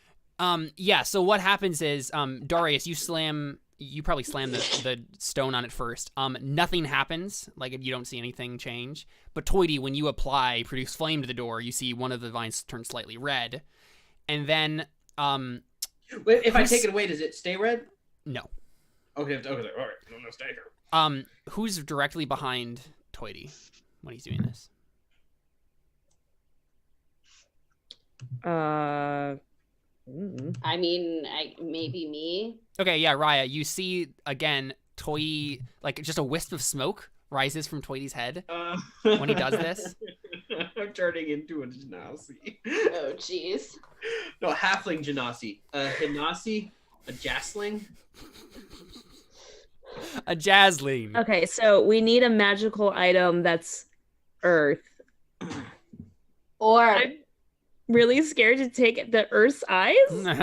Yeah, so what happens is, Darius, you probably slam the stone on it first. Nothing happens, like you don't see anything change. But Toity, when you apply produce flame to the door, you see one of the vines turn slightly red. And then, Wait, if I Who's- take it away, does it stay red? no. Okay, all right. I'm gonna stay here. Who's directly behind Toity when he's doing this? I mean, maybe me. Okay, yeah, Raya, you see, again, Toity, like just a wisp of smoke rises from Toity's head. When he does this? I'm turning into a genasi. Oh, jeez. No, a halfling genasi. A genasi? A jasling? A jazzling. Okay, so we need a magical item that's earth. Or I'm really scared to take the earth's eyes. no,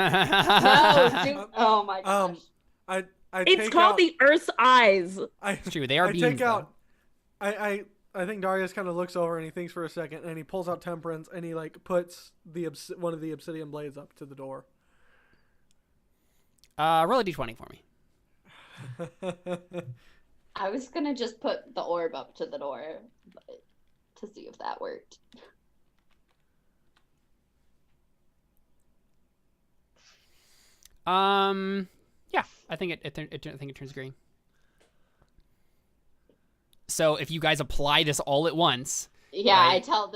dude. Oh my gosh. I It's take called out, the earth's eyes. It's true, they are I beams, take though. out. I think Darius kind of looks over and he thinks for a second and he pulls out temperance and he like puts one of the obsidian blades up to the door. Roll a d20 for me. I was gonna just put the orb up to the door but, to see if that worked. Yeah, I think I think it turns green. So if you guys apply this all at once, Yeah, Right. I tell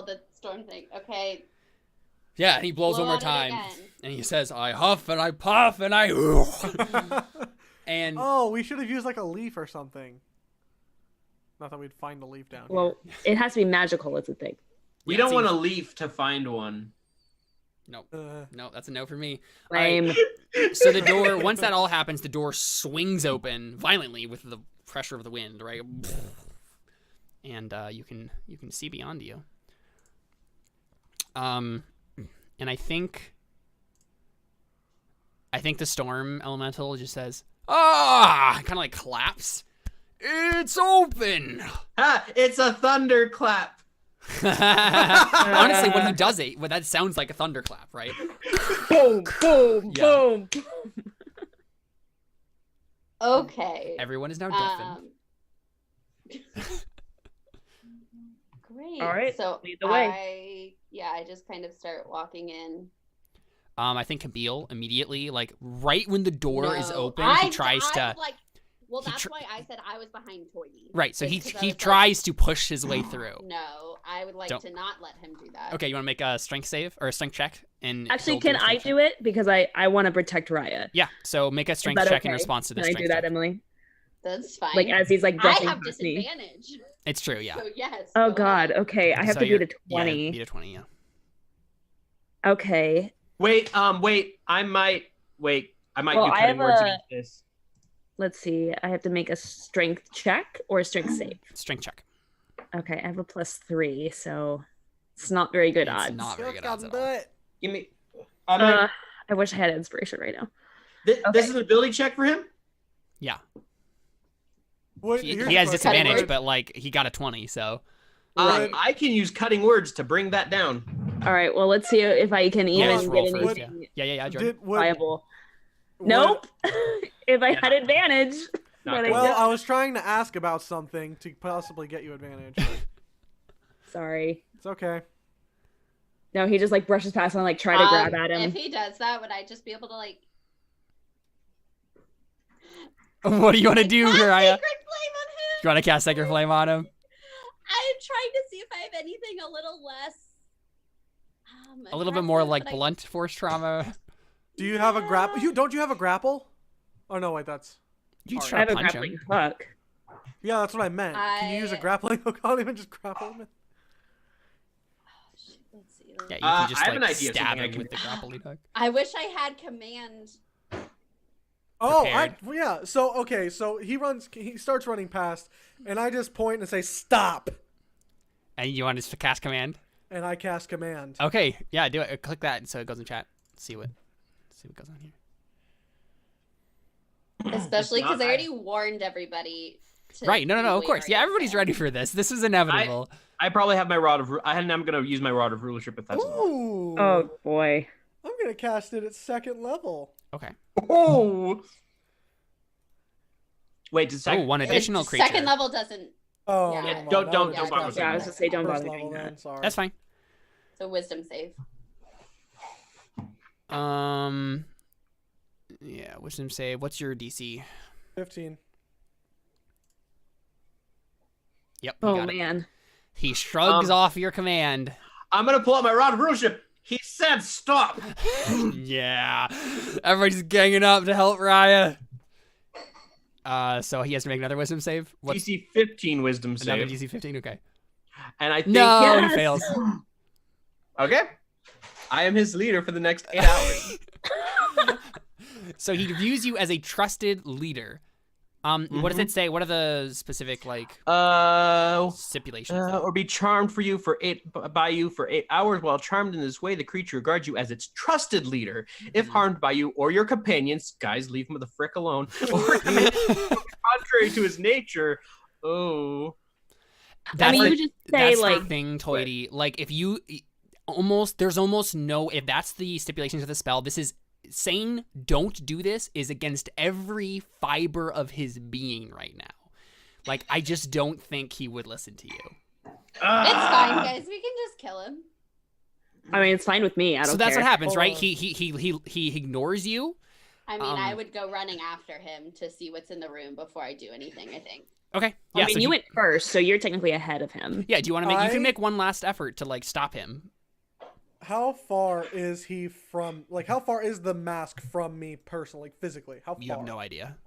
the storm thing. Okay, yeah, and he blows blow one more on it time, again. and he says, "I huff and I puff and I," and Oh, we should have used like a leaf or something. Not that we'd find the leaf down here. Well, it has to be magical. It's a thing. We Yeah, don't it want a seems- leaf to find one. no, Uh, no, that's a no for me. Lame. So the door, once that all happens, the door swings open violently with the pressure of the wind, right? And you can see beyond you. And I think the storm elemental just says, "Ah!" kind of like claps. It's open. Ha! It's a thunderclap. Honestly, when he does it, well, that sounds like a thunderclap, right? Boom, boom, Yeah. boom. Okay. Everyone is now deafened. Great. All right, So lead the way. I just kind of start walking in. I think Camille immediately, like right when the door is No. open, he tries to. like, well, he that's tr- why I said I was behind Toity. Right, so Just 'cause I he was like, tries to push his way through. No, I would like Don't- to not let him do that. Okay, you want to make a strength save or a strength check? And Actually, he'll can a I strength do it? Because I want to protect Raya. check. Yeah, so make a strength that check in okay? response to Can this I strength do that, check. Emily? That's fine. Like as he's like I brushing have past me. disadvantage. It's true, yeah. So yes. Oh go God. ahead. Okay, I have So to beat you're- a 20. Yeah, beat a 20, yeah. Okay. Wait, I might Well, do I cutting have words a- against this. Let's see. I have to make a strength check or a strength save. Strength check. Okay, I have a +3, so It's not very good It's odds. not very good Got odds at all. nut. Give me. I'm gonna, I wish I had inspiration right now. this is an ability check for him. Yeah. What- He here's has the question. disadvantage, Cutting but like he got a 20, so Right. I can use cutting words to bring that down. All right, well, let's see if I can yeah, even just get roll first. anything Yeah, Jordan. viable. Nope. If I had advantage. Not But I good. Well, don't. I was trying to ask about something to possibly get you advantage. Sorry. It's okay. No, he just like brushes past and like try to grab at him. If he does that, would I just be able to like What do you want to do, cast Raya? Sacred Flame on him? You want to cast Sacred Flame on him? I'm trying to see if I have anything a little less. A little bit more aggressive, like but I- blunt force trauma. Do you have a grapple? Don't you have a grapple? Oh no, wait, that's You Alright. I try have to a punch grappling him. hook. yeah, that's what I meant. Can you use a I- grappling hook on him and just grapple him? Let's see. Yeah, you can just I have an like idea of stab something I him can- with the grappling hook. I wish I had command. Oh, Prepared. well, yeah. So okay, so he starts running past, and I just point and say stop, And you want to cast command? and I cast command. Okay, yeah, do it. Click that so it goes in chat. See what goes on here. Especially because I not- already warned everybody. To Right? No, be of course. wary Yeah, of everybody's him. ready for this. This is inevitable. I probably have my rod of. I'm gonna use my rod of rulership if that's. Ooh. Oh boy. I'm gonna cast it at second level. Okay. Oh. Wait, does Oh, one The additional creature. Second level doesn't. Oh, Yeah. never mind. Don't- That don't- would've don't just bother cast with Yeah, I it was gonna say don't first bother level doing then, that. Sorry. That's fine. It's a wisdom save. Yeah, wisdom save. What's your DC? 15. Yep. You Oh got it. man. He shrugs off your command. I'm gonna pull out my rod of rulership. He said stop. Yeah. Everybody's ganging up to help Raya. So he has to make another wisdom save. What's DC 15 wisdom another save, DC 15? Okay. and I think No, Yes! he fails. okay. I am his leader for the next 8 hours. So he views you as a trusted leader. What does it say? What are the specific like stipulations? Or be charmed by you for 8 hours. While charmed in this way, the creature regards you as its trusted leader. If harmed by you or your companions, guys, leave him the frick alone. Or contrary to his nature. Oh, That's mean, the, you just say, that's like- the thing, Toity. Like if you there's almost no, if that's the stipulations of the spell, this is saying don't do this is against every fiber of his being right now. Like I just don't think he would listen to you. It's fine, guys. We can just kill him. I mean, it's fine with me. I don't So that's care. what happens, right? Hold on. He ignores you. I mean, I Um, would go running after him to see what's in the room before I do anything, I think. Okay. Yeah. I mean, so you went first, so you're technically ahead of him. Yeah. Do you want to make? You can I- make one last effort to like stop him. How far is he from? Like, how far is the mask from me personally, like, physically? How far? You have no idea.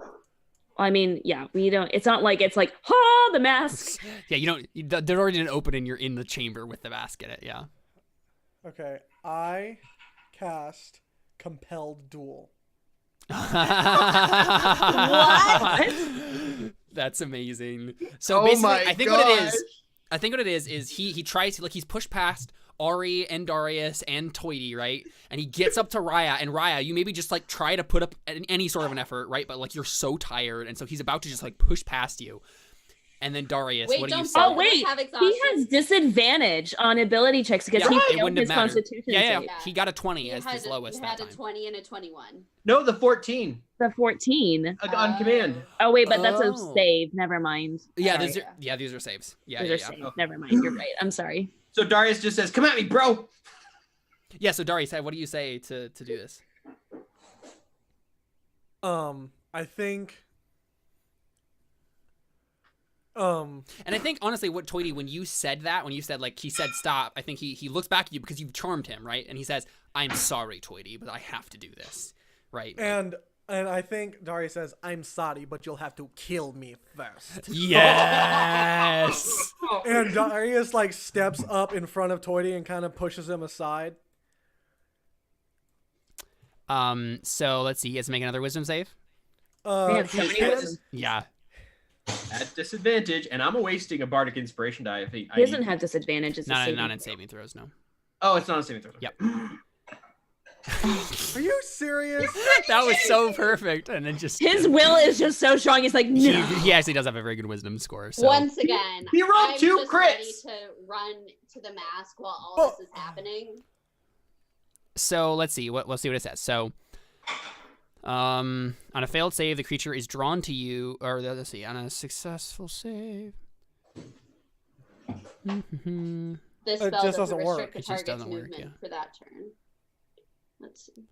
I mean, yeah, we don't. It's not like it's like, ha, the mask. Yeah. You don't. The door didn't open, and you're in the chamber with the mask in it. Yeah. Okay, I cast compelled duel. What? That's amazing. So Oh basically, my I think what it is he tries to, like, he's pushed past Ari and Darius and Toity, right? And he gets up to Raya, and Raya, you maybe just like try to put up any sort of an effort, right? But like you're so tired, and so he's about to just like push past you. And then Darius, Wait, what do you don't say? both Oh of us wait, have he exhaustion? has disadvantage on ability checks because Yeah, he it failed wouldn't have his mattered. Constitution Yeah, save. he got a 20 He as had his lowest he that had time. a 20 and a 21. no, the 14 The 14. on command. Oh wait, but that's a Oh. save. Never mind. Yeah, Sorry. these are saves. Yeah, Those yeah, are yeah. saves. Never mind. You're right. I'm sorry. So Darius just says, "Come at me, bro." Yeah, so Darius, what do you say to do this? I think. And I think honestly, what Toity, when you said like he said stop, I think he looks back at you because you've charmed him, right? And he says, "I'm sorry, Toity, but I have to do this," right? And I think Darius says, "I'm sorry, but you'll have to kill me first." Yes. And Darius like steps up in front of Toity and kind of pushes him aside. So let's see. He has to make another wisdom save. We have so He many can, wisdom. Yeah. at disadvantage, and I'm wasting a bardic inspiration die. He doesn't have disadvantage. It's Not a in saving throws, no. Oh, it's not a saving throw. Yep. Are you serious? That was so perfect, and then just His will is just so strong. He's like, no. he actually does have a very good wisdom score. So. Once again, He rolled I'm 2 just ready crits. to run to the mask while all this is happening. So let's see what it says. So, on a failed save, the creature is drawn to you, or let's see, on a successful save. This It spell just doesn't doesn't work. restrict the It just target's doesn't work, movement yeah. for that turn. Let's see.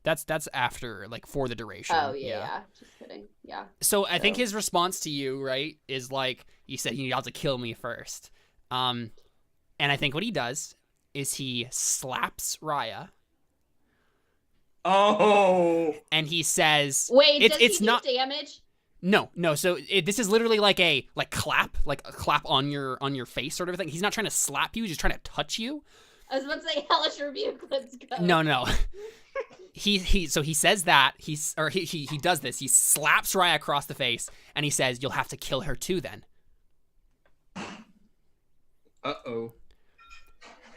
That's after, like, for the duration. Oh yeah. Just kidding. Yeah. So I think So- his response to you, right, is like, you said you have to kill me first. And I think what he does is he slaps Raya, Oh. and he says, Wait, It's- does it's he not- do damage? No. So this is literally like a clap on your face sort of a thing. He's not trying to slap you; he's just trying to touch you. I was about to say hellish rebuke. Let's go. No. He says that he does this. He slaps Raya across the face, and he says, "You'll have to kill her too, then." Uh-oh.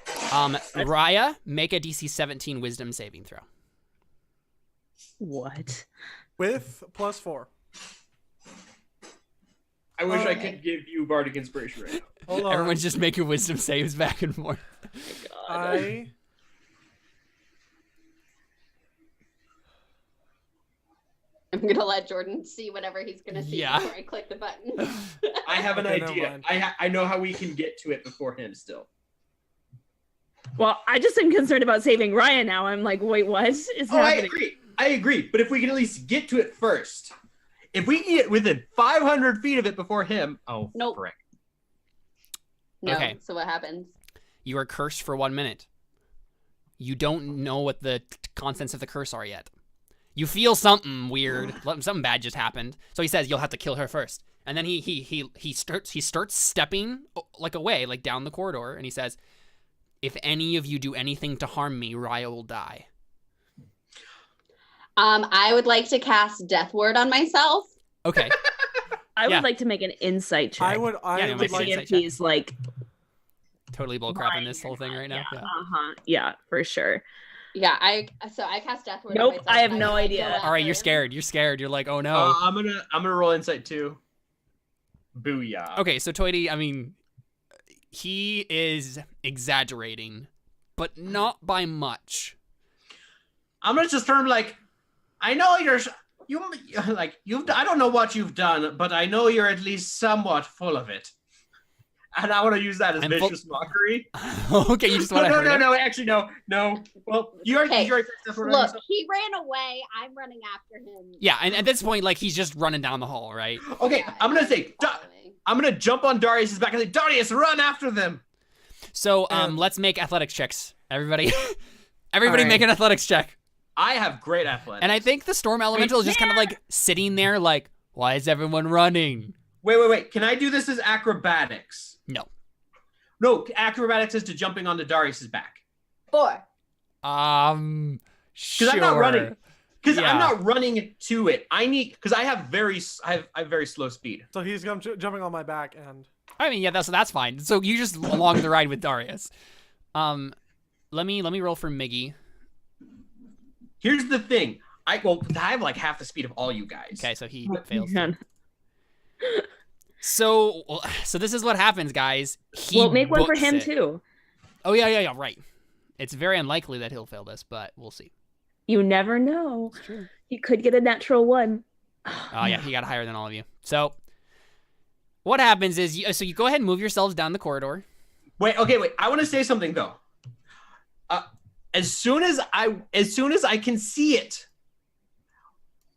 Raya, make a DC 17 Wisdom saving throw. What? With +4. I wish I Okay. could give you bardic inspiration right now. Hold on. Everyone's just making wisdom saves back and forth. I'm gonna let Jordan see whatever he's gonna see Yeah. before I click the button. I have an Okay, never idea. mind. I know how we can get to it before him still. Well, I just am concerned about saving Ryan now. I'm like, wait, what is happening? I agree. But if we can at least get to it first. If we can get within 500 feet of it before him. Oh, Nope. frick. No. Okay. So what happens? You are cursed for 1 minute. You don't know what the contents of the curse are yet. You feel something weird. Something bad just happened. So he says, "You'll have to kill her first." And then he starts stepping like away, like down the corridor, and he says, "If any of you do anything to harm me, Raya will die." I would like to cast Death Ward on myself. Okay. I would Yeah. like to make an insight check. I would Yeah, to make an see insight if check. he's like, Totally bullcrap in this whole thing right now. yeah, Yeah. yeah, for sure. Yeah, I cast Death Ward. Nope, on myself. I have and no would like idea. to go All right, you're after him. scared. You're scared. You're like, "Oh no." I'm gonna roll insight too. Booyah. Okay, so Toity, I mean, he is exaggerating, but not by much. I'm gonna just turn like, I know I don't know what you've done, but I know you're at least somewhat full of it. And I want to use that as I'm full- vicious mockery. Okay, you just want to hurt him. No, actually, no. Well, you already Okay, fixed that for Look, he ran away. I'm running after him. Yeah, and at this point, like, he's just running down the hall, right? Okay, Yeah, I'm gonna say, following. I'm gonna jump on Darius's back and say, Darius, run after them. So, let's make athletics checks. Everybody All right. make an athletics check. I have great athletics. And I think the storm elemental is just kind of like sitting there like, "Why is everyone running?" Wait. Can I do this as acrobatics? No. No, acrobatics is to jumping onto Darius's back. 4. Sure. Because I'm not running. Because Yeah. I'm not running to it. Because I have very slow speed. So he's jumping on my back and I mean, yeah, that's fine. So you just along the ride with Darius. Let me roll for Miggy. Here's the thing. I have like half the speed of all you guys. Okay, so he fails. Man. So this is what happens, guys. He Well, make one for books him it. too. Oh yeah, right. It's very unlikely that he'll fail this, but we'll see. You never know. It's true. He could get a natural one. Oh yeah, he got higher than all of you. So what happens is, you go ahead and move yourselves down the corridor. Wait. I want to say something though. As soon as I can see it,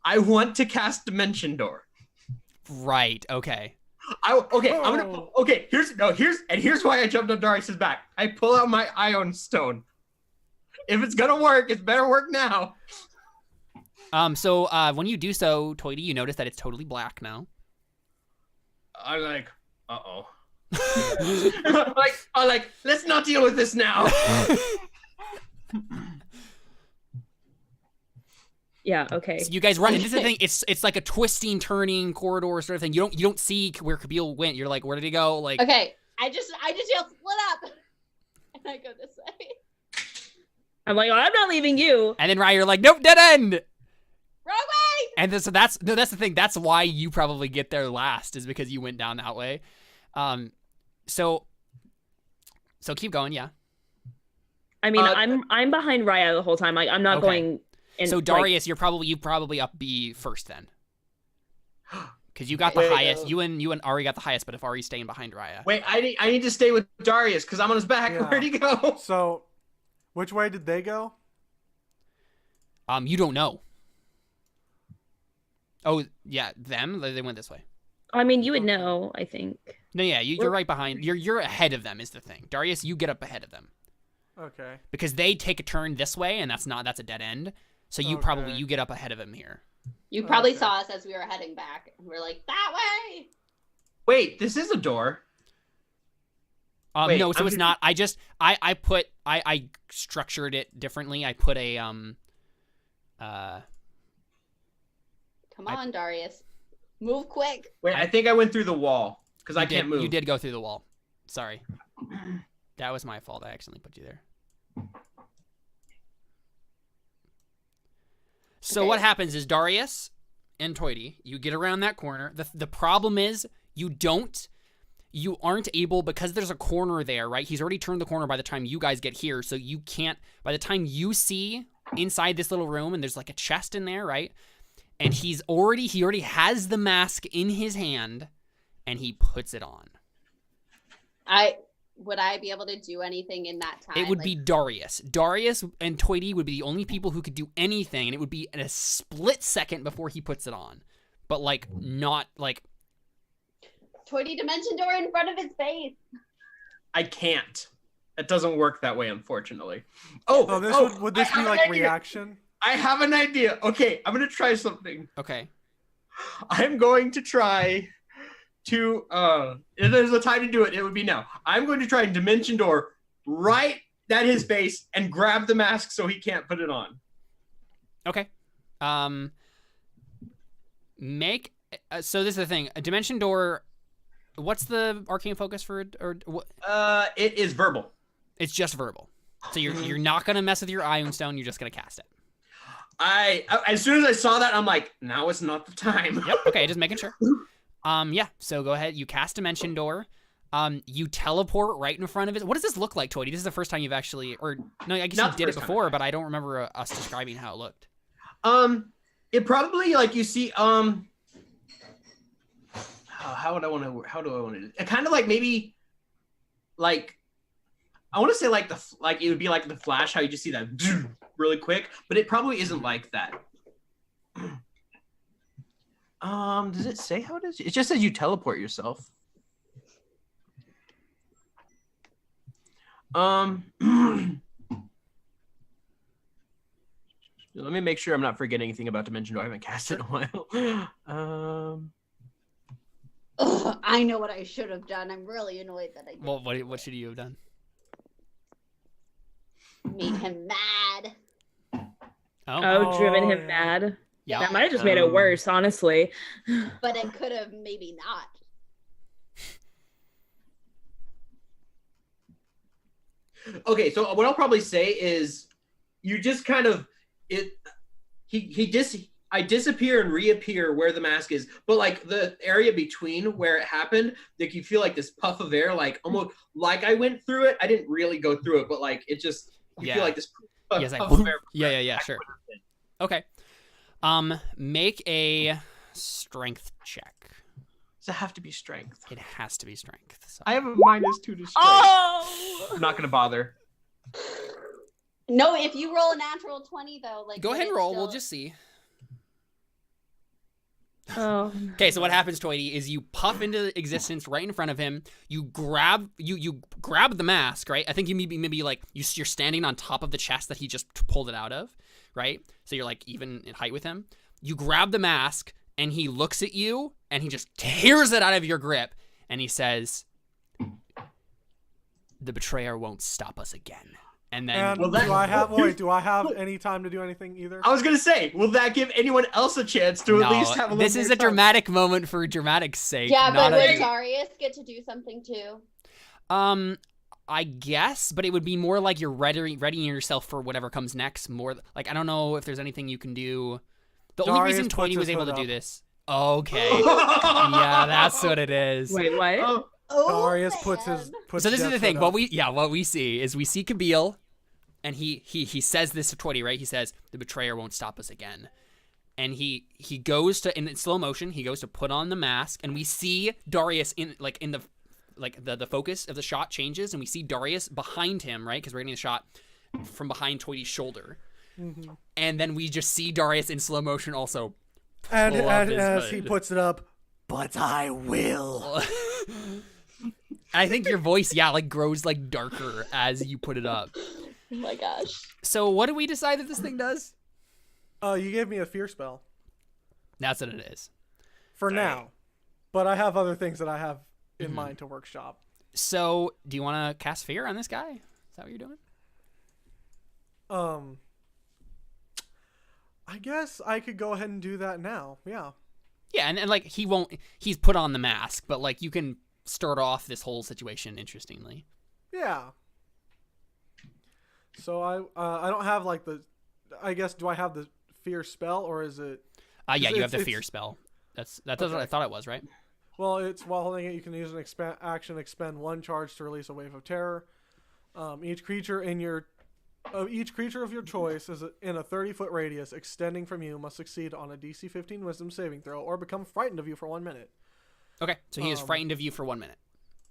I want to cast Dimension Door. Right. Okay. Here's why I jumped on Darius's back. I pull out my Ion Stone. If it's gonna work, it better work now. So when you do so, Toity, you notice that it's totally black now. I'm like, uh-oh. I'm like, let's not deal with this now. Yeah. Okay. So you guys run. And this is the thing. It's like a twisting, turning corridor sort of thing. You don't see where Kabeel went. You're like, where did he go? Like, Okay, I just yell split up, and I go this way. I'm like, oh, I'm not leaving you. and then Ryan, you're like, nope, dead end. Wrong way. And then, so that's the thing. That's why you probably get there last, is because you went down that way. So keep going. Yeah. I mean, I'm behind Raya the whole time. Like, I'm not Okay. going. In, So Darius, you probably up B first then, because you got the Wait, highest. You and Ari got the highest, but if Ari's staying behind Raya, Wait, I need to stay with Darius because I'm on his back. Yeah. Where'd he go? So, which way did they go? you don't know. Oh yeah, them. They went this way. I mean, you would know. I think. No, yeah, you're right behind. You're ahead of them is the thing. Darius, you get up ahead of them Okay. because they take a turn this way, and that's a dead end. So you Okay. you get up ahead of him here. You probably Okay. saw us as we were heading back, and we're like, that way. Wait, this is a door. Wait, No, so I'm it's confused. not. I just I structured it differently. I put a Come on, Darius. Move quick. Wait, I think I went through the wall because I can't move. You did go through the wall. Sorry. That was my fault. I accidentally put you there. So Okay. what happens is Darius and Toity, you get around that corner. The problem is you aren't able, because there's a corner there, right? He's already turned the corner by the time you guys get here, so you can't, by the time you see inside this little room, and there's like a chest in there, right? And he already has the mask in his hand, and he puts it on. Would I be able to do anything in that time? It would be Darius. Darius and Toity would be the only people who could do anything, and it would be in a split second before he puts it on. But like, not like. Toity dimension door in front of his face. I can't. It doesn't work that way, unfortunately. Would this I be have like an idea. reaction? I have an idea. Okay, I'm gonna try something. Okay. I'm going to try to if there's a time to do it, it would be now. I'm going to try and dimension door right at his face and grab the mask so he can't put it on. Okay. So this is the thing. A dimension door. What's the arcane focus for it, or what? It is verbal. It's just verbal. So you're not gonna mess with your Ion Stone. You're just gonna cast it. As soon as I saw that, I'm like, now is not the time. Yep. Okay. Just making sure. Yeah. So go ahead. You cast dimension door. You teleport right in front of it. What does this look like, Toity? This is the first time you've actually, or no? I guess Not you the did it first time. before, but I don't remember us describing how it looked. It probably like you see how do I want to it kind of like maybe like I want to say like it would be like the Flash, how you just see that really quick, but it probably isn't like that. Does it say how it is? It just says you teleport yourself. Let me make sure I'm not forgetting anything about Dimension Door. I haven't cast it in a while. Ugh, I know what I should have done. I'm really annoyed that I didn't. Well, what should you have done? Make him mad. Oh, driven him yeah. mad. Yeah. That might have just made it worse, honestly. But it could have maybe not. Okay, so what I'll probably say is you just kind of I disappear and reappear where the mask is, but like the area between where it happened, like you feel like this puff of air, like almost like I went through it. I didn't really go through it, but like it just you Yeah. feel like this puff, Yeah, it's like, puff of air. yeah, sure. Okay. Make a strength check. Does it have to be strength? It has to be strength. So. I have a -2 to strength. Oh! I'm not gonna bother. No, if you roll a natural 20 though, like Go would ahead and it roll. still- We'll just see. Oh. Okay, so what happens, Toity, is you puff into existence right in front of him. You grab the mask, right? I think you maybe like you're standing on top of the chest that he just pulled it out of, right? So you're like even in height with him. You grab the mask, and he looks at you, and he just tears it out of your grip, and he says, "The betrayer won't stop us again." And then And Well, that- do I have any time to do anything either? I was gonna say, will that give anyone else a chance to at least have a little this is more a time? dramatic moment for dramatic's sake. Yeah, not but a- would Darius get to do something too? I guess, but it would be more like you're readying yourself for whatever comes next. More like I don't know if there's anything you can do. The only Darius reason puts Tweety was his able to hood do up. this. Okay. Yeah, that's what it is. Wait, what? Oh, Oh, Darius puts his. Puts So this is the Jeff's thing. hood What up. we see is we see Kabeel, and he says this to Tweety, right? He says the betrayer won't stop us again, and he goes to in slow motion. He goes to put on the mask, and we see Darius in the focus of the shot changes, and we see Darius behind him, right? Because we're getting the shot from behind Tweety's shoulder, and then we just see Darius in slow motion also. And pull up his as he hood. puts it up, but I will. I think your voice, grows darker as you put it up. Oh my gosh. So what do we decide that this thing does? You gave me a fear spell That's what it is. for now, but I have other things that I have in Mm-hmm. mind to workshop. So do you want to cast fear on this guy? Is that what you're doing? I guess I could go ahead and do that now. Yeah. Yeah, and he's put on the mask, but you can start off this whole situation interestingly. Yeah. So I don't have I guess do I have the fear spell or is it? Yeah, you have the it's- fear spell. That's what Okay. I thought it was, right? Well, it's while holding it, you can use an action expend 1 charge to release a wave of terror. Each creature of your choice is in a 30-foot radius extending from you must succeed on a DC 15 Wisdom saving throw or become frightened of you for 1 minute. Okay, so he is frightened of you for 1 minute.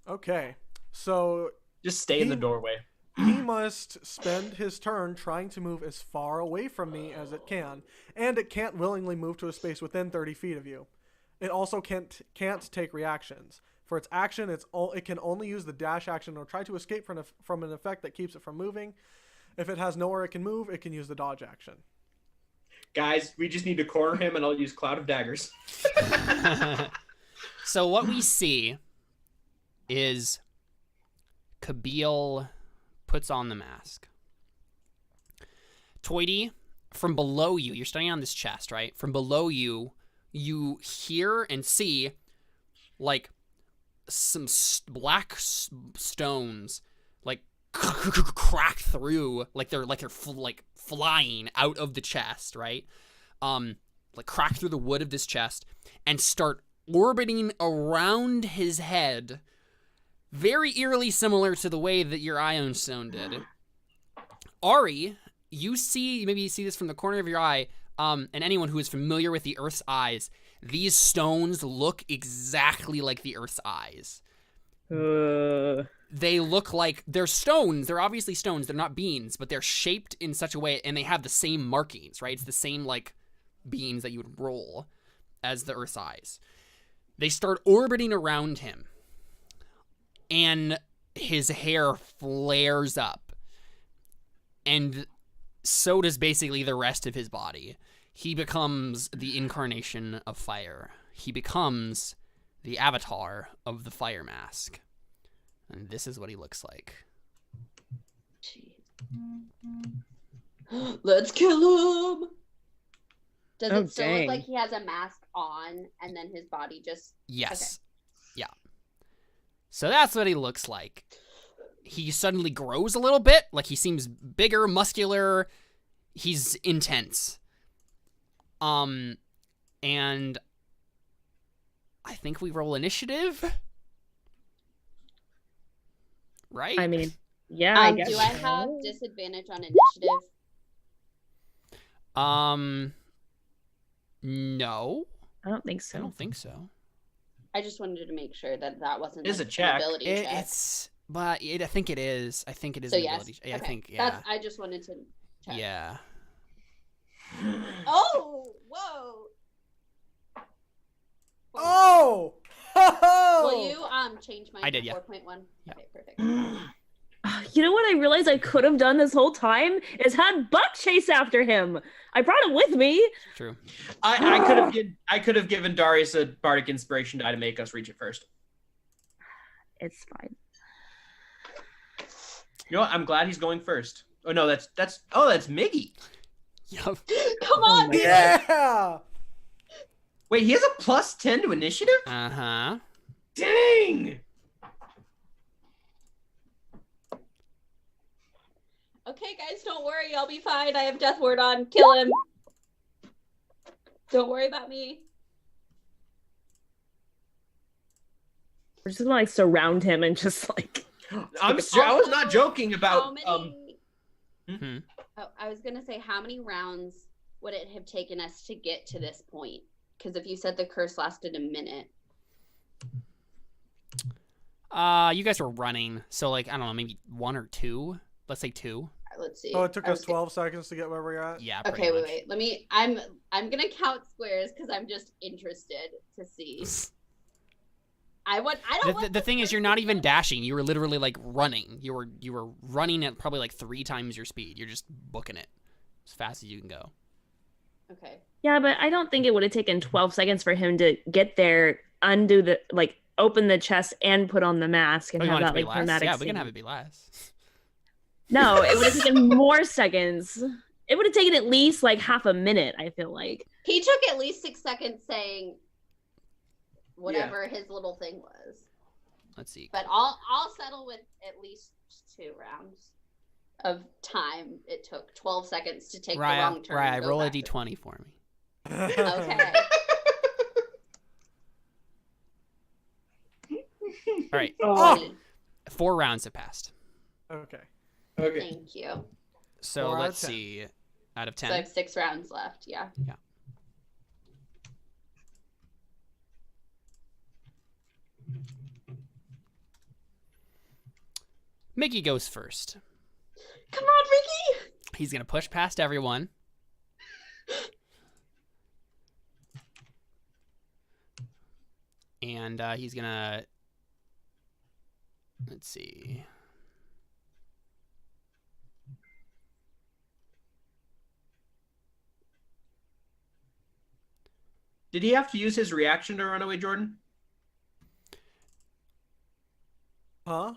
Okay, so just stay in the doorway. he must spend his turn trying to move as far away from me as it can, and it can't willingly move to a space within 30 feet of you. It also can't take reactions. For its action, it can only use the dash action or try to escape from an effect that keeps it from moving. If it has nowhere it can move, it can use the dodge action. Guys, we just need to corner him, and I'll use Cloud of Daggers. So what we see is Kabeel puts on the mask. Tweety, from below you, you're standing on this chest, right? From below you, you hear and see some black stones crack through, they're flying out of the chest, right? Crack through the wood of this chest and start orbiting around his head, very eerily similar to the way that your Ion Stone did. Ari, maybe you see this from the corner of your eye, and anyone who is familiar with the Earth's eyes, these stones look exactly like the Earth's eyes. They look like they're stones. They're obviously stones. They're not beans, but they're shaped in such a way, and they have the same markings, right? It's the same beans that you would roll as the Earth's eyes. They start orbiting around him, and his hair flares up, and so does basically the rest of his body. He becomes the incarnation of fire. He becomes the avatar of the fire mask. And this is what he looks like. Let's kill him. Does Oh, it still dang. look like he has a mask on and then his body just... Yes. Yeah. So that's what he looks like. He suddenly grows a little bit. He seems bigger, muscular. He's intense. And I think we roll initiative. Right? I mean, yeah, I guess. do I have disadvantage on initiative? No. I don't think I so. don't think so. I just wanted to make sure that wasn't It's a an check. ability check. I think it is. I think it is So an yes. ability. I Okay. think, yeah. I just wanted to check. Yeah. Oh, whoa. Oh! Will you change mine I did, to yeah. 4.1? Yeah. Okay, perfect. You know what I realized I could have done this whole time is had Buck chase after him. I brought him with me. True. I could have given Darius a bardic inspiration die to make us reach it first. It's fine. You know what? I'm glad he's going first. Oh no, that's Miggy. Yep. Come on, my Miggy. Yeah. Wait, he has a +10 to initiative? Uh-huh. Dang! Okay, guys, don't worry. I'll be fine. I have death ward on. Kill him. Don't worry about me. We're just gonna like surround him and just like. I was not joking How about many? Hmm. Oh, I was gonna say, how many rounds would it have taken us to get to this point? Because if you said the curse lasted a minute, You guys were running, so like I don't know, maybe 1 or 2. Let's say 2. let's see. Oh, it took I us was 12 seconds to get where we're at. Yeah. Okay, pretty wait. much. Let me. I'm gonna count squares because I'm just interested to see. I don't. want The this thing is, you're person not to even get- dashing. You were literally like running. You were running at probably like 3 times your speed. You're just booking it as fast as you can go. Okay. Yeah, but I don't think it would have taken 12 seconds for him to get there, undo the like, open the chest, and put on the mask and Oh, you have want it that to be like less? dramatic. Yeah, we can scene. have it be less. No, it would have taken more seconds. It would have taken at least like half a minute. I feel like. He took at least 6 seconds saying whatever his little thing was. Let's see. But I'll settle with at least 2 rounds of time. It took 12 seconds to take the wrong turn. and Raya, go roll a back to- d20 for me. Okay. All right, Oh. 4 rounds have passed. Okay. Okay. Thank you. So 4 out of let's 10. see. Out of So 10. I have 6 rounds left. Yeah. Mickey goes first. Come on, Ricky. He's gonna push past everyone. And he's gonna. Let's see. Did he have to use his reaction to run away, Jordan? Huh?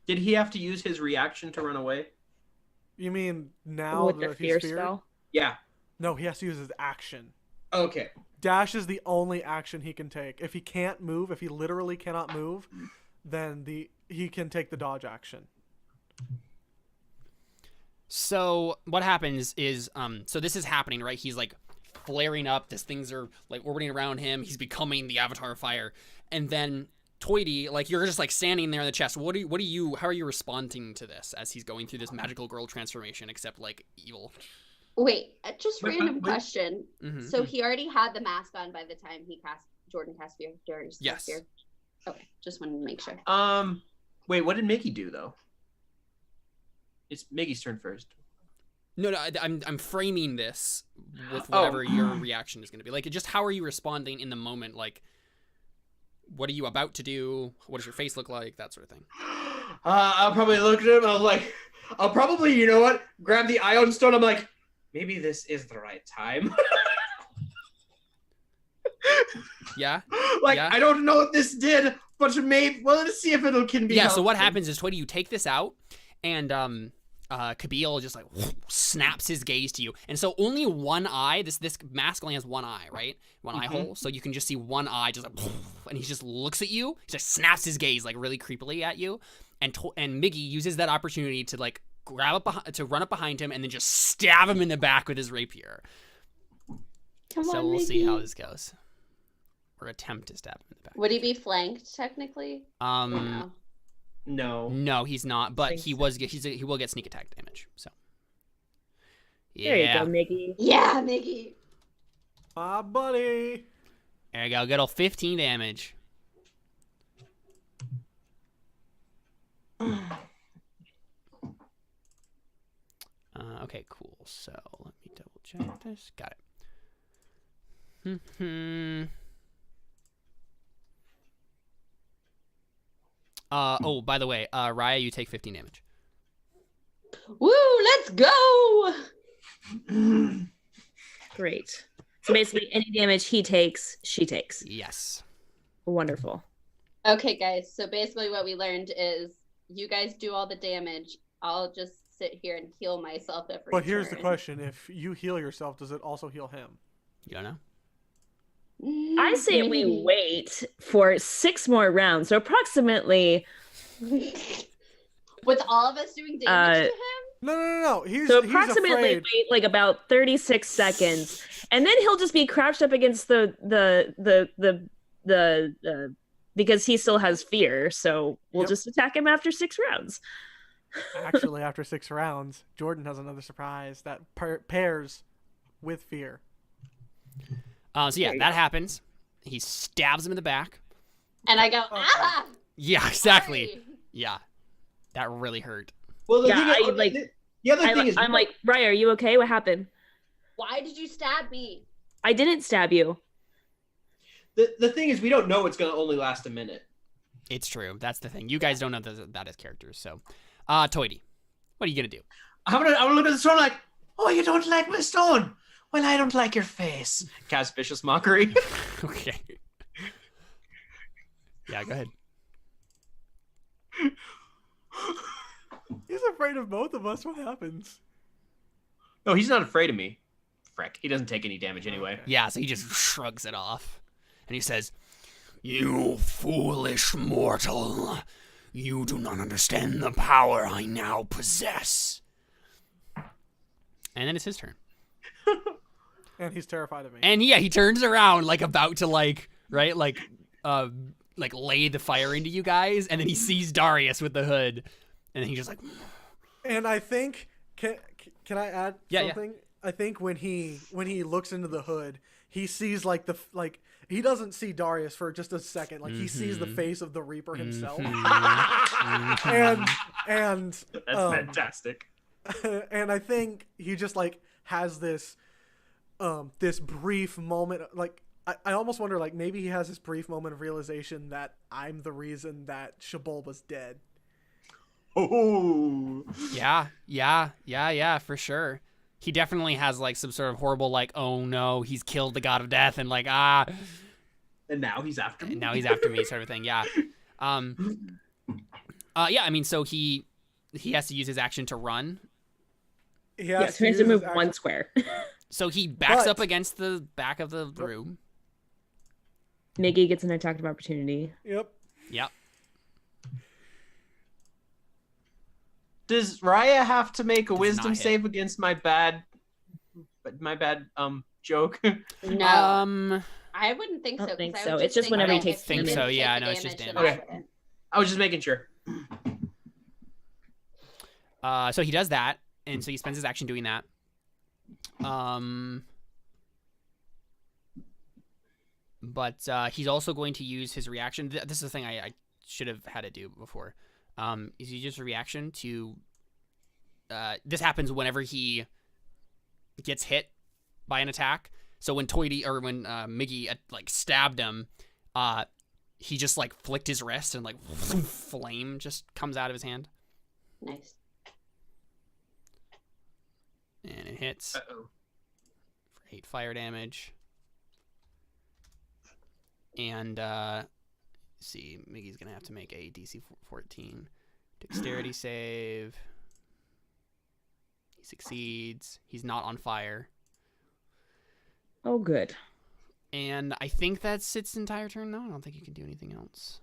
Did he have to use his reaction to run away? You mean now with the that fear he's feared? spell. Yeah. No, he has to use his action. Okay. Dash is the only action he can take. If he can't move, if he literally cannot move, then he can take the dodge action. So what happens is, so this is happening, right? He's like flaring up. These things are like orbiting around him. He's becoming the Avatar of Fire, and then Toity, like you're just like standing there in the chest. How are you responding to this as he's going through this magical girl transformation, except like evil? Wait, just Wait, random wait. question. Mhm. So he already had the mask on by the time Jordan cast fear. Yes. Fear. Okay, just wanted to make sure. Wait, what did Mickey do though? It's Miggy's turn first. No, I'm framing this with Oh. whatever your reaction is going to be. Like, just how are you responding in the moment? Like, what are you about to do? What does your face look like? That sort of thing. I'll probably look at him and I'll probably, you know what, grab the Ion Stone. I'm like, maybe this is the right time. Yeah. Like, Yeah. I don't know what this did, but maybe, well, let's see if it can be Yeah. So what helpful. happens is, Toity, you take this out, and Kabil just like snaps his gaze to you, and so only one eye. This mask only has one eye, right? One eye hole, so you can just see one eye, just like, and he just looks at you. He just snaps his gaze like really creepily at you, and Miggy uses that opportunity to like run up behind him, and then just stab him in the back with his rapier. Come So on, we'll see Mickey. how this goes. Or attempt to stab him in the back. Would he be flanked technically? Or no? No. No, he's not. But Think he so. he will get sneak attack damage. So. There you Yeah. go, Mickey. Yeah, Miggy. My buddy. There you go. Good old 15 damage. Okay, cool. So let me double check this. Got it. Oh, by the way, Raya, you take 15 damage. Woo! Let's go. Great. So basically, any damage he takes, she takes. Yes. Wonderful. Okay, guys. So basically, what we learned is you guys do all the damage. I'll just sit here and heal myself every But here's the turn. question: if you heal yourself, does it also heal him? You don't know. I say we wait for 6 more rounds. So approximately. With all of us doing damage to him? No. He's Approximately afraid. wait like about 36 seconds, and then he'll just be crouched up against the because he still has fear. So we'll Yep. just attack him after 6 rounds. Actually, after 6 rounds, Jordan has another surprise that pairs with fear. So yeah, that happens. He stabs him in the back. And I go, ah! Yeah, exactly. Sorry. Yeah, that really hurt. Well, the Yeah, thing is, I, like- the other thing is, I'm like, Rye, are you okay? What happened? Why did you stab me? I didn't stab you. the thing is, we don't know it's gonna only last a minute. It's true. That's the thing. You guys don't know that as characters. So, Toity, what are you gonna do? I'm gonna look at the stone like, oh, you don't like my stone? Well, I don't like your face. Cast vicious mockery. Okay. Yeah, go ahead. He's afraid of both of us. What happens? No, he's not afraid of me. Frick, he doesn't take any damage anyway. Okay. Yeah, so he just shrugs it off, and he says, "You foolish mortal, you do not understand the power I now possess." And then it's his turn. And he's terrified of me. And yeah, he turns around like about to like lay the fire into you guys, and then he sees Darius with the hood, and then he's just like, And I think can I add Yeah. something? I think when he looks into the hood, he sees like he doesn't see Darius for just a second. Like he sees the face of the Reaper himself. and That's fantastic. and I think he just like has this brief moment, like I almost wonder, like maybe he has this brief moment of realization that I'm the reason that Shabul was dead. Oh. yeah, for sure. He definitely has like some sort of horrible like, oh no, he's killed the god of death, and like And now he's after me. and now he's after me, sort of thing. Yeah. Yeah. I mean, so he has to use his action to run. He Yes, he has to use move his 1 action- square. So he backs But- up against the back of the room. Miggy gets an attack of opportunity. Yep. Yep. Does Raya have to make a Does wisdom not hit. save against my bad joke? No. I wouldn't think I so. don't think 'cause I so. would It's just think whenever he that takes if he damage. didn't So, yeah, take the no, it's just then damage. I wouldn't. I was just making sure. So he does that, and so he spends his action doing that. But he's also going to use his reaction. This is the thing I should have had to do before. Is he uses a reaction to. This happens whenever he gets hit by an attack. So when Miggy like stabbed him, he just like flicked his wrist and like flame just comes out of his hand. Nice. And it hits Uh-oh. for 8 fire damage. And let's see, Miggy's gonna have to make a DC 14 dexterity save. He succeeds. He's not on fire. Oh, good. And I think that's its entire turn. No, I don't think you can do anything else.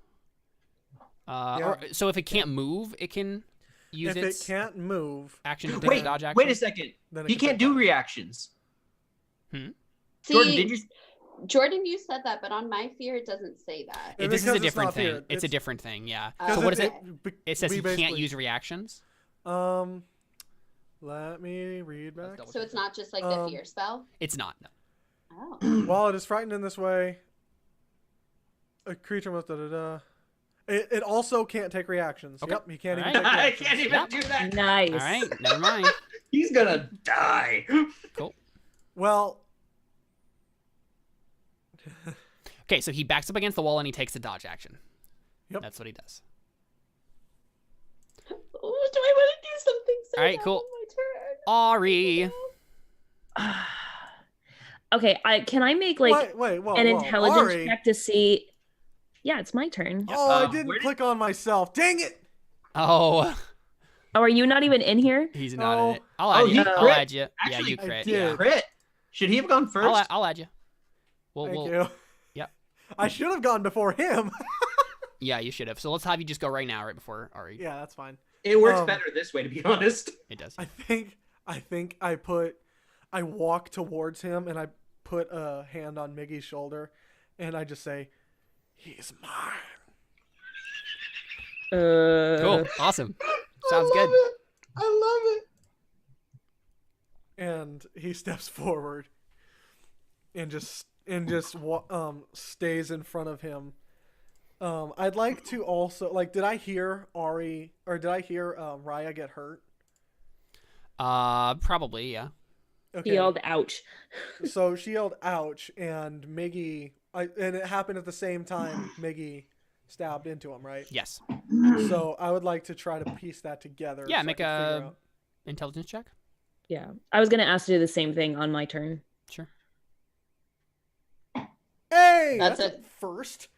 So if it can't move, it can use If its it can't move, action to take a Wait, dodge action. wait a second. then it He can can't take do that. reactions. See, Jordan, did you? Jordan, you said that, but on my fear, it doesn't say that. And This is because a it's different not thing. fear, It's a different thing, yeah. Oh, So what is it? okay. It says we he can't basically- use reactions. Let me read back. double So it's not just like the fear spell? It's not. No. Oh. While it is frightened in this way, a creature must It also can't take reactions. Okay. Yep, he can't All even right. take I reactions. can't even do that. Nice. All right, never mind. He's gonna die. Well, Okay, so he backs up against the wall and he takes a dodge action. Yep. That's what he does. Oh, do I want to do something so All right, dumb cool. on my turn? Ari. Okay, can I make like wait, whoa, an whoa. intelligence Ari. check to see? Yeah, it's my turn. Oh, I where didn't did- click on myself. Dang it! Oh. Oh, are you not even in here? He's not in Oh. it. I'll add you. he I'll crit. add you. Yeah, Actually, you I crit. did. Yeah. Crit. Should he have gone first? I'll add you. Thank you. Yep. I should have gone before him. Yeah, you should have. So let's have you just go right now, right before Ari. Yeah, that's fine. It works Um, better this way, to be honest. It does. I think I walk towards him and I put a hand on Miggy's shoulder and I just say, "He's mine." Cool. Awesome. Sounds good. I love it. And he steps forward and just stays in front of him. I'd like to also did I hear Ari or did I hear Raya get hurt? Probably, yeah. Okay. He yelled, "Ouch!" So she yelled "ouch," and and it happened at the same time Miggy stabbed into him, right? Yes. So I would like to try to piece that together. Yeah, so make I can figure a out. intelligence check. Yeah, I was gonna ask to do the same thing on my turn. Sure. Hey, That's that's a first.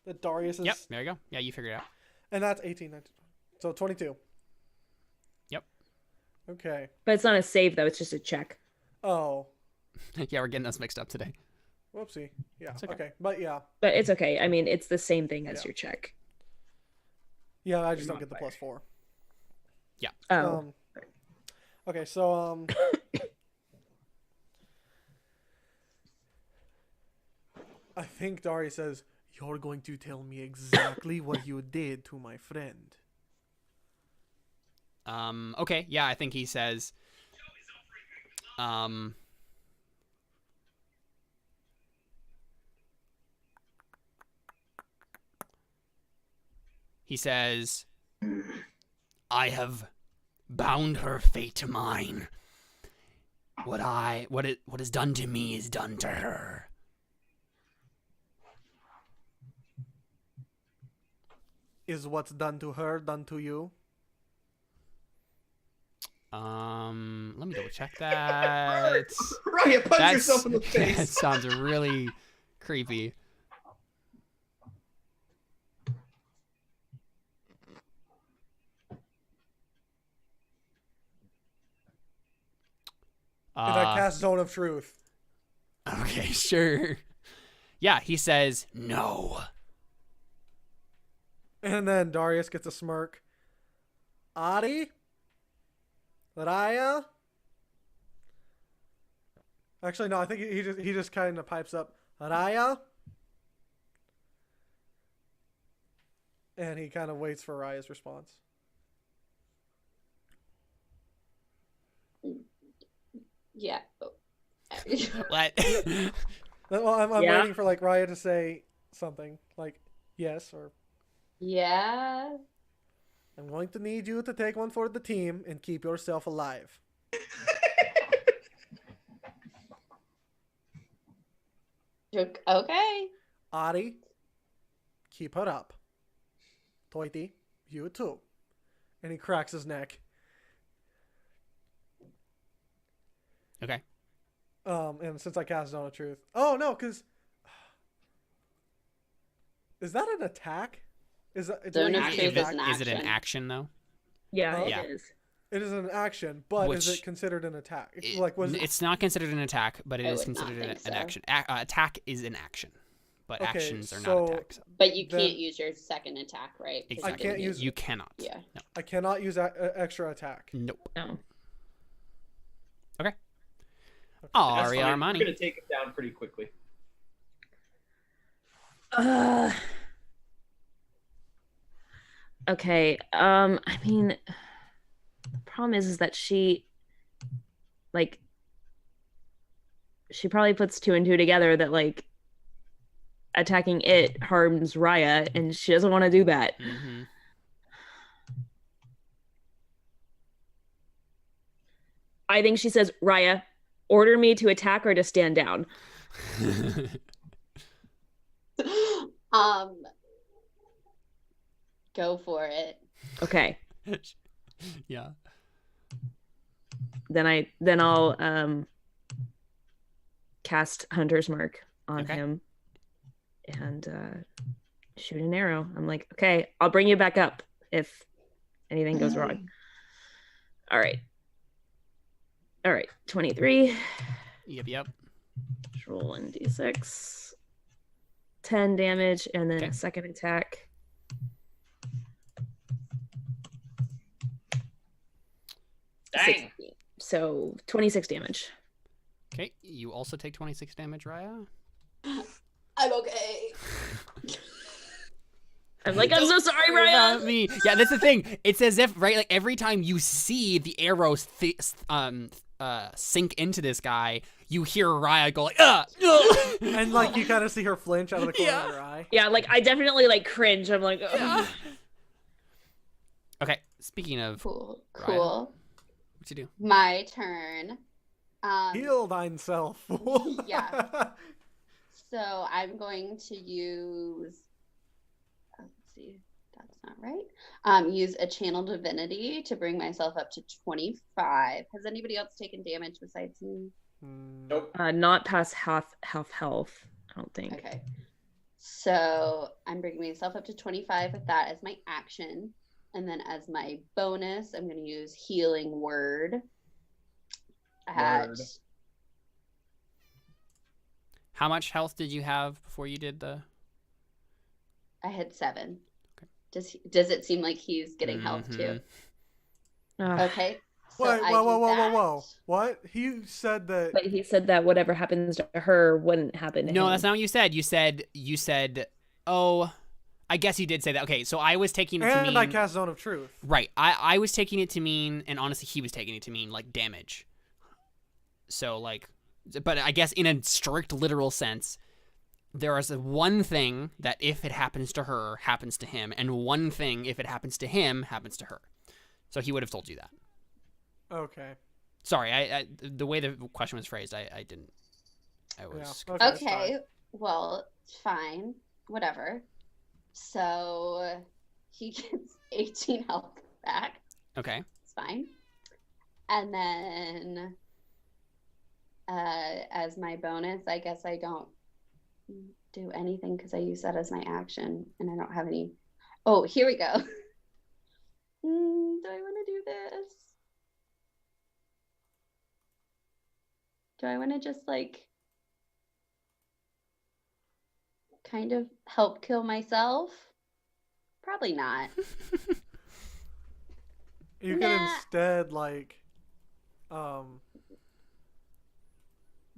That Darius is. Yep. There you go. Yeah, you figured it out. And that's 18, 19, so 22. Yep. Okay. But it's not a save though; it's just a check. Oh, Yeah, we're getting us mixed up today. whoopsie. Yeah. It's okay. Okay. But yeah, But it's okay. I mean, it's the same thing as Yeah. your check. yeah. I just don't get the +4. Oh, Okay, so I think Dari says, "You're going to tell me exactly what you did to my friend." Okay, yeah, I think he says, he says, "I have bound her fate to mine. What is done to me is done to her." Is what's done to her done to you? Let me double check that. Raya, punch yourself in the That face. sounds really creepy. And I cast Zone of Truth. Okay, sure. Yeah, he says no. And then Darius gets a smirk. Adi? Raya? Actually, no, I think he just kind of pipes up. Raya? And he kind of waits for Raya's response. Yeah. What? Well, I'm Yeah. waiting for Raya to say something like yes or Yeah. I'm going to need you to take one for the team and keep yourself alive. Okay. Ari, keep her up. Toiti, you too. And he cracks his neck. Okay. And since I cast Zone of Truth. Oh no, because is that an attack? Is that Zone of is Truth it is an Is it an action. action though? yeah, Oh. it Yeah. is. It is an action, but is Which- it considered an attack? It- it's not considered an attack, but it I is would not considered an think so. action. Attack is an action, but Okay, actions are so- not attacks. But you Then- can't use your second attack, right? 'Cause you Exactly. I can't didn't use- You cannot. Yeah. No. I cannot use extra attack. Nope. No. Ari We're Armani. gonna take him down pretty quickly. Okay. I mean, the problem is that she probably puts two and two together that attacking it harms Raya, and she doesn't want to do that. hmm I think she says, "Raya, order me to attack or to stand down." Go for it. Okay. Yeah. Then I'll cast Hunter's Mark on Okay. him and shoot an arrow. I'm like, okay, I'll bring you back up if anything goes wrong. All right. 23. Yep. Just roll 1d6. 10 damage, and then Okay. a second attack. Dang. So 26 damage. Okay, you also take 26 damage, Raya. I'm okay. I'm like, I'm so sorry, Sorry about Ryan. me. Yeah, that's the thing. It's as if, right, like every time you see the arrows sink into this guy, you hear Raya go like, And like you kind of see her flinch out of the corner Yeah. of her eye. Yeah, like I definitely like cringe. I'm like, ugh. Okay, speaking of, Cool. what you do? My turn. Heal thyself. Yeah. So I'm going to use. Let's see, that's not right. Use a channel divinity to bring myself up to 25. Has anybody else taken damage besides me? Nope. Not past half health, I don't think. Okay. So I'm bringing myself up to 25 with that as my action. And then as my bonus, I'm going to use Healing Word. Word. How much health did you have before you did the? I had 7. Okay. Does it seem like he's getting health too? Ugh. Okay. So Wait, I whoa. do What? He said that. But he said that whatever happens to her wouldn't happen to him. No, that's not what you said. You said, oh, I guess you did say that. Okay, so I was taking it to mean. And I cast Zone of Truth. Right. I was taking it to mean, and honestly, he was taking it to mean like damage. So like, but I guess in a strict literal sense, there is one thing that if it happens to her, happens to him, and one thing if it happens to him, happens to her. So he would have told you that. Okay. Sorry, I the way the question was phrased, I didn't. I was. Yeah. that. Okay. it's Okay. fine. Well, fine. Whatever. So he gets 18 health back. Okay. It's fine. And then as my bonus, I guess I don't do anything because I use that as my action and I don't have any. Oh, here we go. Do I want to do this? Do I want to just like kind of help kill myself? Probably not. You can Nah. instead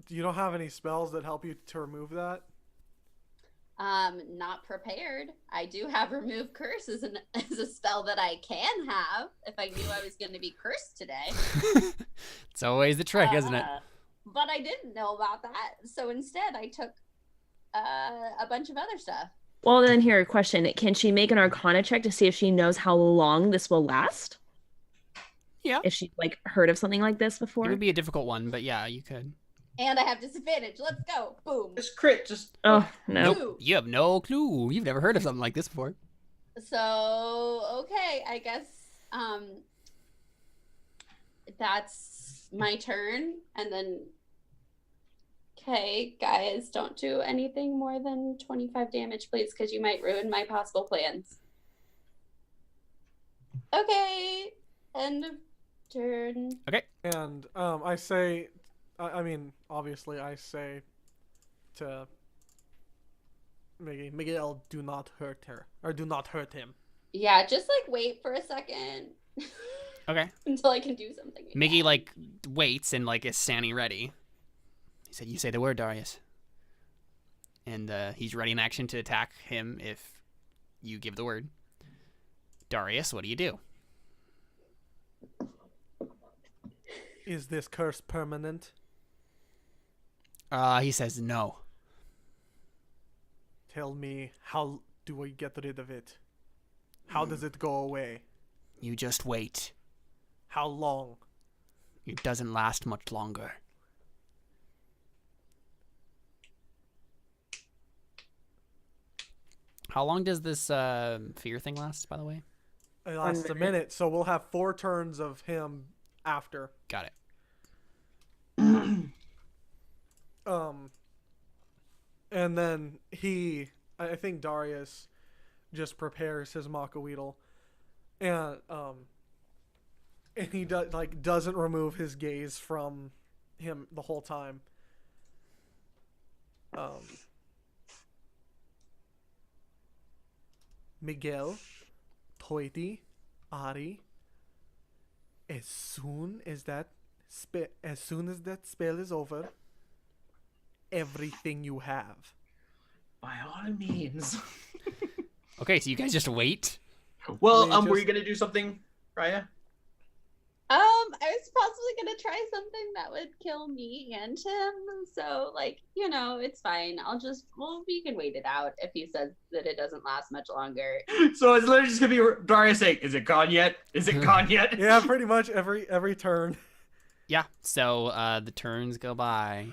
you don't have any spells that help you to remove that? Not prepared. I do have remove curse as a spell that I can have if I knew I was going to be cursed today. It's always the trick, isn't it? But I didn't know about that, so instead I took a bunch of other stuff. Well, then here, question. Can she make an Arcana check to see if she knows how long this will last? Yeah. If she's like heard of something like this It before? would be a difficult one, but yeah, you could. And I have disadvantage. Let's go. Boom. Just crit. Just. Oh, no. Ooh. You have no clue. You've never heard of something like this before. So, okay, I guess that's my turn. And then, okay, guys, don't do anything more than 25 damage, please, because you might ruin my possible plans. Okay, end of turn. And I say, I mean, obviously, I say to Miguel, do not hurt her, or do not hurt him. Yeah, just like wait for a second Okay. until I can do something. Mickey again. like waits and like is standing ready. He said, "You say the word, Darius," and he's ready in action to attack him if you give the word. Darius, what do you do? Is this curse permanent? He says no. Tell me, how do we get rid of it? How does it go away? You just wait. How long? It doesn't last much longer. How long does this fear thing last, by the way? It lasts a minute. minute, so we'll have 4 turns of him after. Got it. And then I think Darius just prepares his Makaweedle, and And he doesn't remove his gaze from him the whole time. Miguel, Toiti, Ari. As soon as that spell is over, everything you have. By all means. Okay, so you guys just wait. Well, were you gonna do something, Raya? I was possibly gonna try something that would kill me and him. So, it's fine. We can wait it out if he says that it doesn't last much longer. So it's literally just gonna be Darius saying, "Is it gone yet? Is it gone yet?" Yeah, pretty much every turn. Yeah. So the turns go by.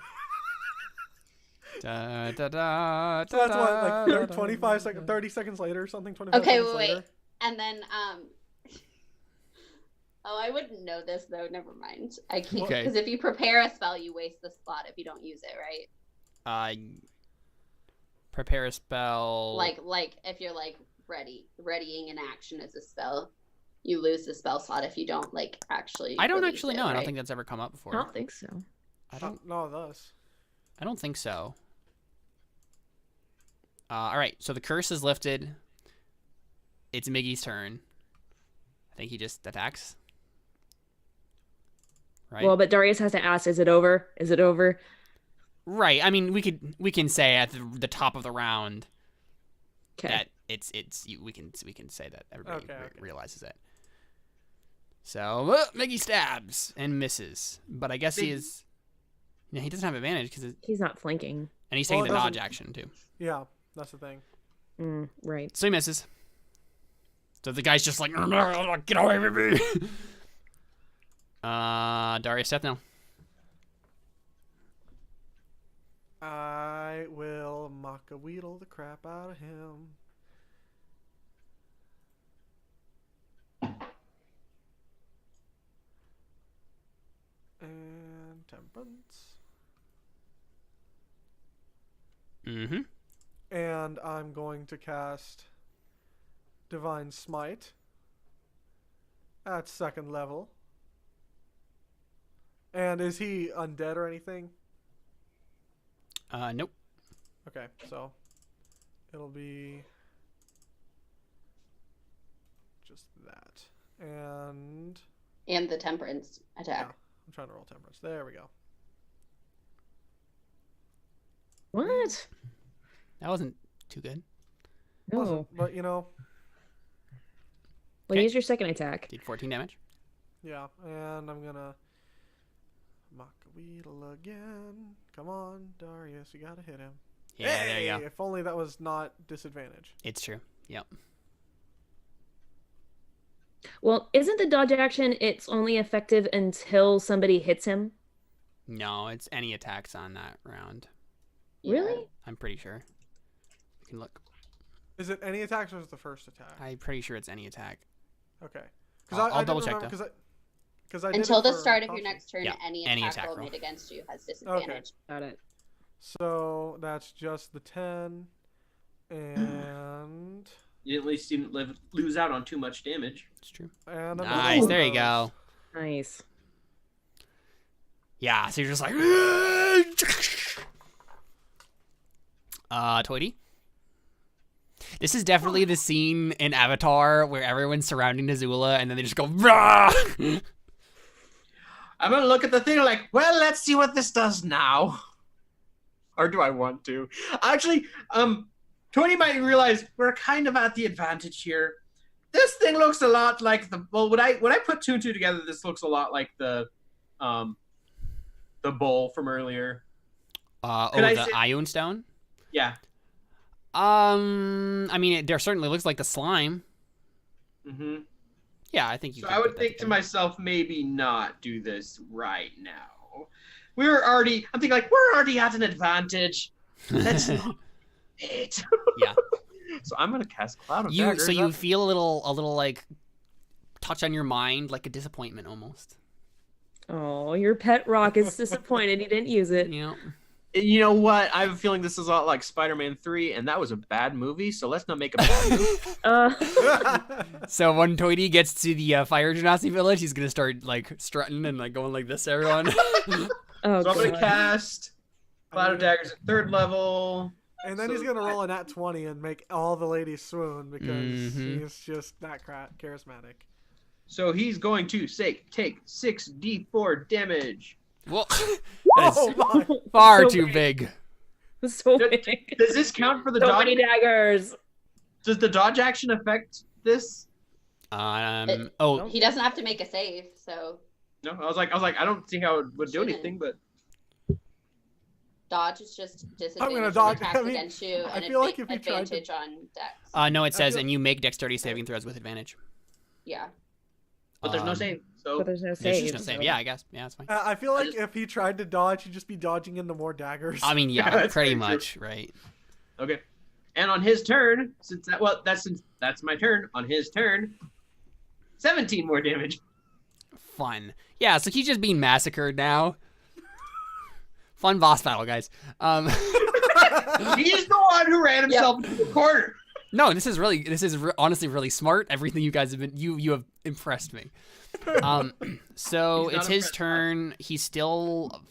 Da, da, da, So that's what, da, like da, 25 seconds, 30 seconds later or something. 25 Okay, seconds wait. later. And then, oh, I wouldn't know this though. Never mind. I can't, Okay. because if you prepare a spell, you waste the slot if you don't use it, right? Prepare a spell. Like if you're readying an action as a spell, you lose the spell slot if you don't actually. I don't release actually it, know. I don't right? think that's ever come up before. I don't think so. I don't. No, thus. I don't think so. All right. So the curse is lifted. It's Miggy's turn. I think he just attacks. Right. Well, but Darius has to ask, is it over? Is it over? Right. I mean, we can say at the top of the round Okay. that we can say that everybody realizes it. So Miggy stabs and misses, but I guess he is. Yeah, he doesn't have advantage because He's not flanking. and he's taking Well, the it dodge doesn't- action too. Yeah, that's the thing. Right. So he misses. So the guy's just like, get away from me. Darius Death now. I will Macaweedle the crap out of him. And Temperance. Mm-hmm. And I'm going to cast Divine Smite at 2nd level. And is he undead or anything? Nope. Okay, so it'll be just that. And And the temperance yeah, attack. I'm trying to roll Temperance. There we go. What? That wasn't too good. No. Wasn't, but Well, Okay. use your second attack. Did 14 damage. yeah, and I'm gonna Macaweedle again. Come on, Darius, you gotta hit him. Yeah, Hey, there you go. if only that was not disadvantage. It's true. Yep. Well, isn't the dodge action, it's only effective until somebody hits him? No, it's any attacks on that round. Really? I'm pretty sure. You can look. Is it any attacks or is it the first attack? I'm pretty sure it's any attack. Okay. I'll double check Because Until did the it for start of your Coffee. next turn, Yeah, any any attack attack roll roll. made against you has disadvantage. Got it. So that's just the 10. And You at least didn't lose out on too much damage. It's true. and Nice. There you go. Nice. Yeah. So you're just like. Toity. This is definitely the scene in Avatar where everyone's surrounding Azula and then they just go. Rah! I'm gonna look at the thing like, well, let's see what this does now. Or do I want to? Actually, Tony might realize we're kind of at the advantage here. This thing looks a lot like when I put two and two together, this looks a lot like the bowl from earlier. The Ion Stone? Yeah. I mean, there certainly looks like the slime. Mm-hmm. Yeah, I think you So could I put would that think to together. myself, maybe not do this right now. I'm thinking like, we're already at an advantage. Let's not it. Yeah. So I'm gonna cast Cloud of You Daggers. feel a little like touch on your mind, like a disappointment almost. Oh, your pet rock is disappointed he didn't use it. You know. You know what? I have a feeling this is a lot like Spider-Man 3, and that was a bad movie, so let's not make a bad movie. So when Toity gets to the fire genasi village, he's gonna start like strutting and like going like this to everyone. Oh, So I'm going to God. cast Cloud of Daggers at 3rd level. And then he's gonna roll a nat 20 and make all the ladies swoon because Mhm. he's just that charismatic. So he's going to take 6d4 damage. Well, Oh my! far So too big. big. So Does- big. Does this count for the So dodge? many daggers. Does the dodge action affect this? Oh, He doesn't have to make a save, so No, I was like, I don't see how it would do Shouldn't. anything, but dodge is just disadvantage I'm gonna on dodge. attacks I mean, against you, I and feel like if you tried to- advantage on dex. no, it says, feel- and you make dexterity saving throws with advantage. Yeah. there's no Um, save. So But there's no There's save. just no save. so- Yeah, I guess. Yeah, that's fine. I feel like just- if he tried to dodge, he'd just be dodging into more daggers. I mean, Yeah, yeah, that's pretty very true. much, right? okay. And on his turn, since that's my turn. On his turn, 17 more damage. Fun. Yeah, so he's just being massacred now. Fun boss battle, guys. He's the one who ran himself into the corner. No, this is honestly really smart. Everything you guys have been, you have impressed me. So He's not it's his impressed. turn. He's still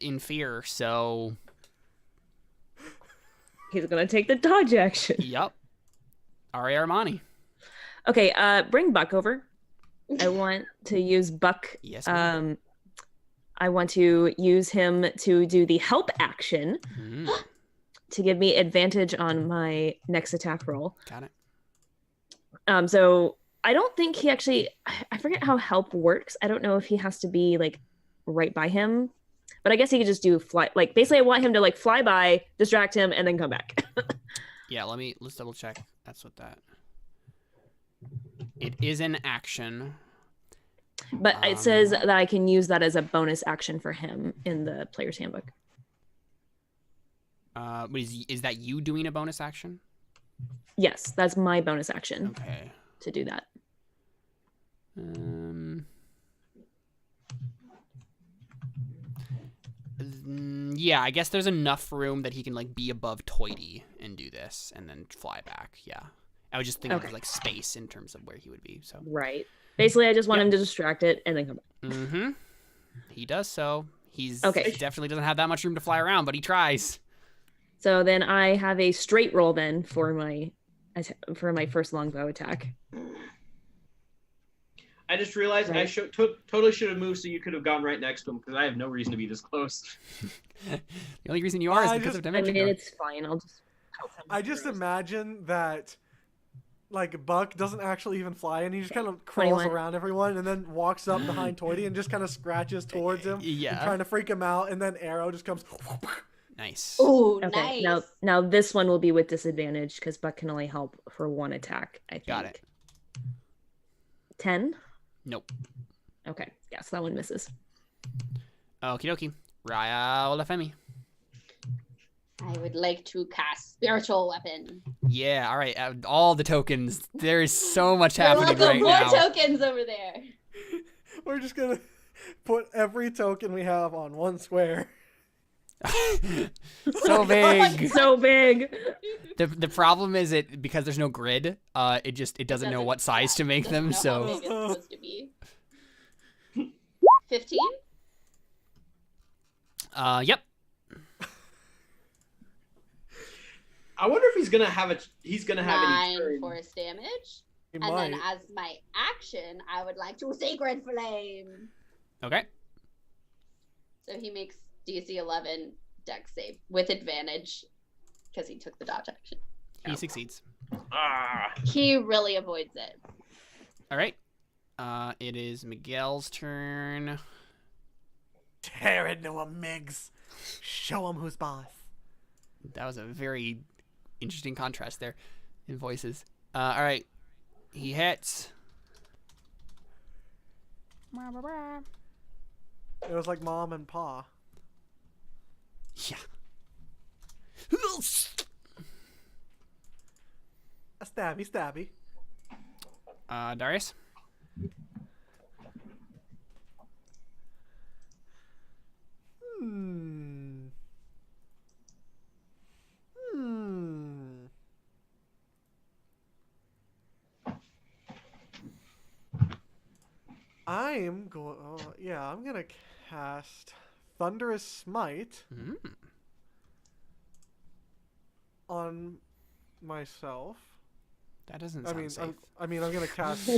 in fear. So, He's gonna take the dodge action. yep. Ari Armani. Okay, bring Buck over. I want to use Buck. Yes. ma'am. I want to use him to do the help action Mhm. to give me advantage on my next attack roll. Got it. So I don't think he actually. I forget how help works. I don't know if he has to be like right by him, but I guess he could just do fly. Like basically, I want him to like fly by, distract him, and then come back. Yeah. Let's double check. That's what that. It is an action. But it says that I can use that as a bonus action for him in the player's handbook. But is that you doing a bonus action? Yes, that's my bonus action Okay. to do that. Yeah, I guess there's enough room that he can like be above Toity and do this, and then fly back. Yeah, I was just thinking of Okay. like space in terms of where he would be. So. Right. Basically, I just want him to distract it and then come back. Mm-hmm. He does so. He Okay. definitely doesn't have that much room to fly around, but he tries. So then I have a straight roll then for my first longbow attack. I just realized I Right. totally should have moved so you could have gone right next to him because I have no reason to be this close. The only reason you are is I because just- of I dimension mean, door. it's fine. I'll just help him. I just imagine that, like, Buck doesn't actually even fly, and he just kind of crawls 21. around everyone, and then walks up behind Toity and just kind of scratches towards him, Yeah. trying to freak him out, and then Arrow just comes. Nice. Ooh, Okay, nice. now this one will be with disadvantage because Buck can only help for one attack, I think. Got it. 10? Nope. Okay, yeah, so that one misses. Okie dokie. Raya Olafemi. I would like to cast spiritual weapon. Yeah, all right. All the tokens. There is so much You're happening welcome. right More now. tokens over there. We're just gonna put every token we have on one square. So big. So big! The problem is because there's no grid. It doesn't know what size to make them. Doesn't know how So big it's supposed to be. 15? yep. I wonder if he's gonna have any 9 turn. force damage. He And might. then as my action, I would like to Sacred Flame. Okay. So he makes DC 11 dex save with advantage because he took the dodge action. He succeeds. Ah, He really avoids it. All right. It is Miguel's turn. Tear into him, Migs. Show him who's boss. That was a very interesting contrast there in voices. All right. He hits. It was like Mom and Pa. Yeah. A stabby, stabby. Darius. I'm going. Oh, yeah, I'm gonna cast Thunderous Smite on myself. That doesn't sound safe. I'm gonna cast.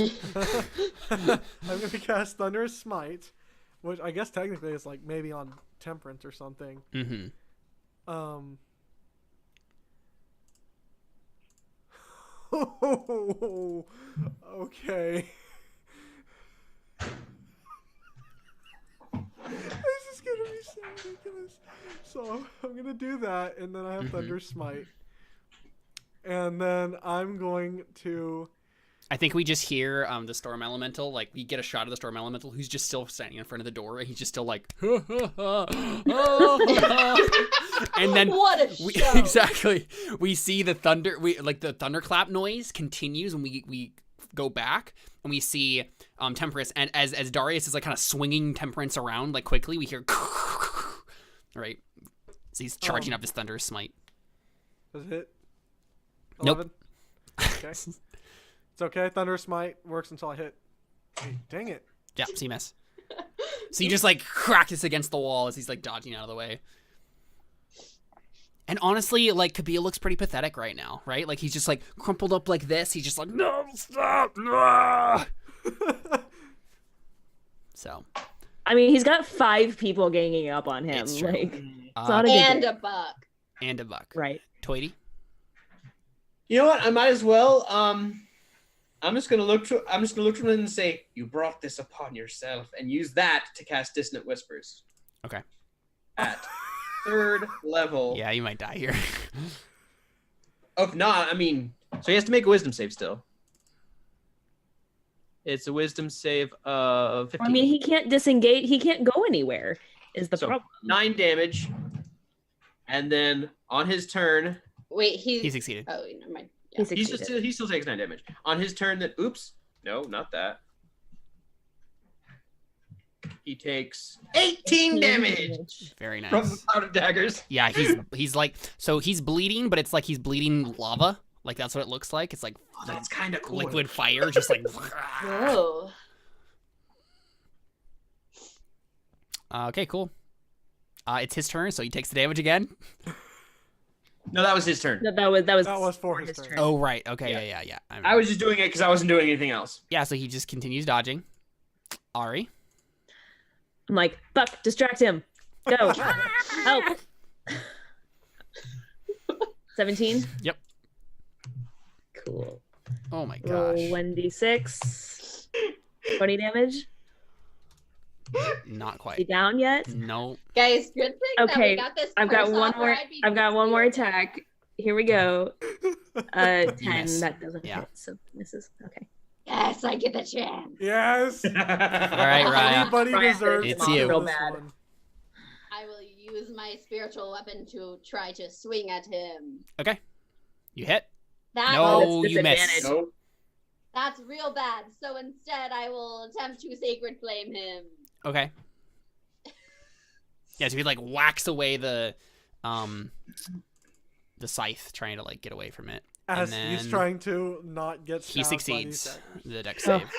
I'm gonna cast Thunderous Smite, which I guess technically is like maybe on Temperance or something. Okay. This is gonna be so ridiculous. So I'm gonna do that, and then I have Thunder Smite, and then I'm going to. I think we just hear the storm elemental. Like we get a shot of the storm elemental, who's just still standing in front of the door, and he's just still like, and then What a show. exactly. We see the thunder. The thunderclap noise continues, and we go back, and we see Temperance, and as Darius is like kind of swinging Temperance around like quickly, we hear, right? So he's charging up his Thunderous Smite. Does it hit? Nope. 11? Okay. It's okay. Thunder Smite works until I hit. Hey, dang it. Yeah, so you miss. So you just like crack this against the wall as he's like dodging out of the way. And honestly, like Kabila looks pretty pathetic right now, right? Like he's just like crumpled up like this. He's just like, no, stop. No. So. I mean, he's got 5 people ganging up on him. It's true. Like, it's not a good And day. a buck. And a buck. Right. Toity? You know what? I might as well. I'm just gonna look to him and say, "You brought this upon yourself," and use that to cast Dissonant Whispers. Okay. At 3rd level. Yeah, you might die here. If not, I mean, so he has to make a Wisdom save still. It's a Wisdom save of 15. I mean, he can't disengage. He can't go anywhere. Is the So, problem? 9 damage, and then on his turn, Wait, He succeeded. Oh, never mind. He Yeah. succeeded. he still takes 9 damage. On his turn, then no, not that. He takes 18 damage Very nice. from the Cloud of Daggers. Yeah, he's like, so he's bleeding, but it's like he's bleeding lava. Like that's what it looks like. It's like Oh, that's kind of cool. liquid fire, just like. Whoa. Okay, cool. It's his turn, so he takes the damage again. No, that was his turn. No, that was for his turn. Oh right, okay, Yeah. yeah. I was just doing it because I wasn't doing anything else. Yeah, so he just continues dodging. Ari. I'm like, Buck, distract him. Go. Help. 17? Yep. Cool. Oh my Roll gosh. 1d6. 20 damage. Not You quite. down yet? No. Guys, good thing that Okay, we got this. I've got curse one off, or more. I'd be I've got one more really attack. Here we go. 10. miss. That doesn't Yeah. hit, so misses. Okay. Yes, I get the chance. Yes. All right, Ryan. Everybody Ryan, deserves it's to you. do Real this bad. one. I will use my spiritual weapon to try to swing at him. Okay. You hit. That No, that's you miss. disadvantage. Nope. That's real bad. So instead, I will attempt to sacred flame him. Okay. Yeah, so he like whacks away the scythe, trying to like get away from it. As And he's then trying to not get He stabbed by these succeeds daggers. the dex Oh. save.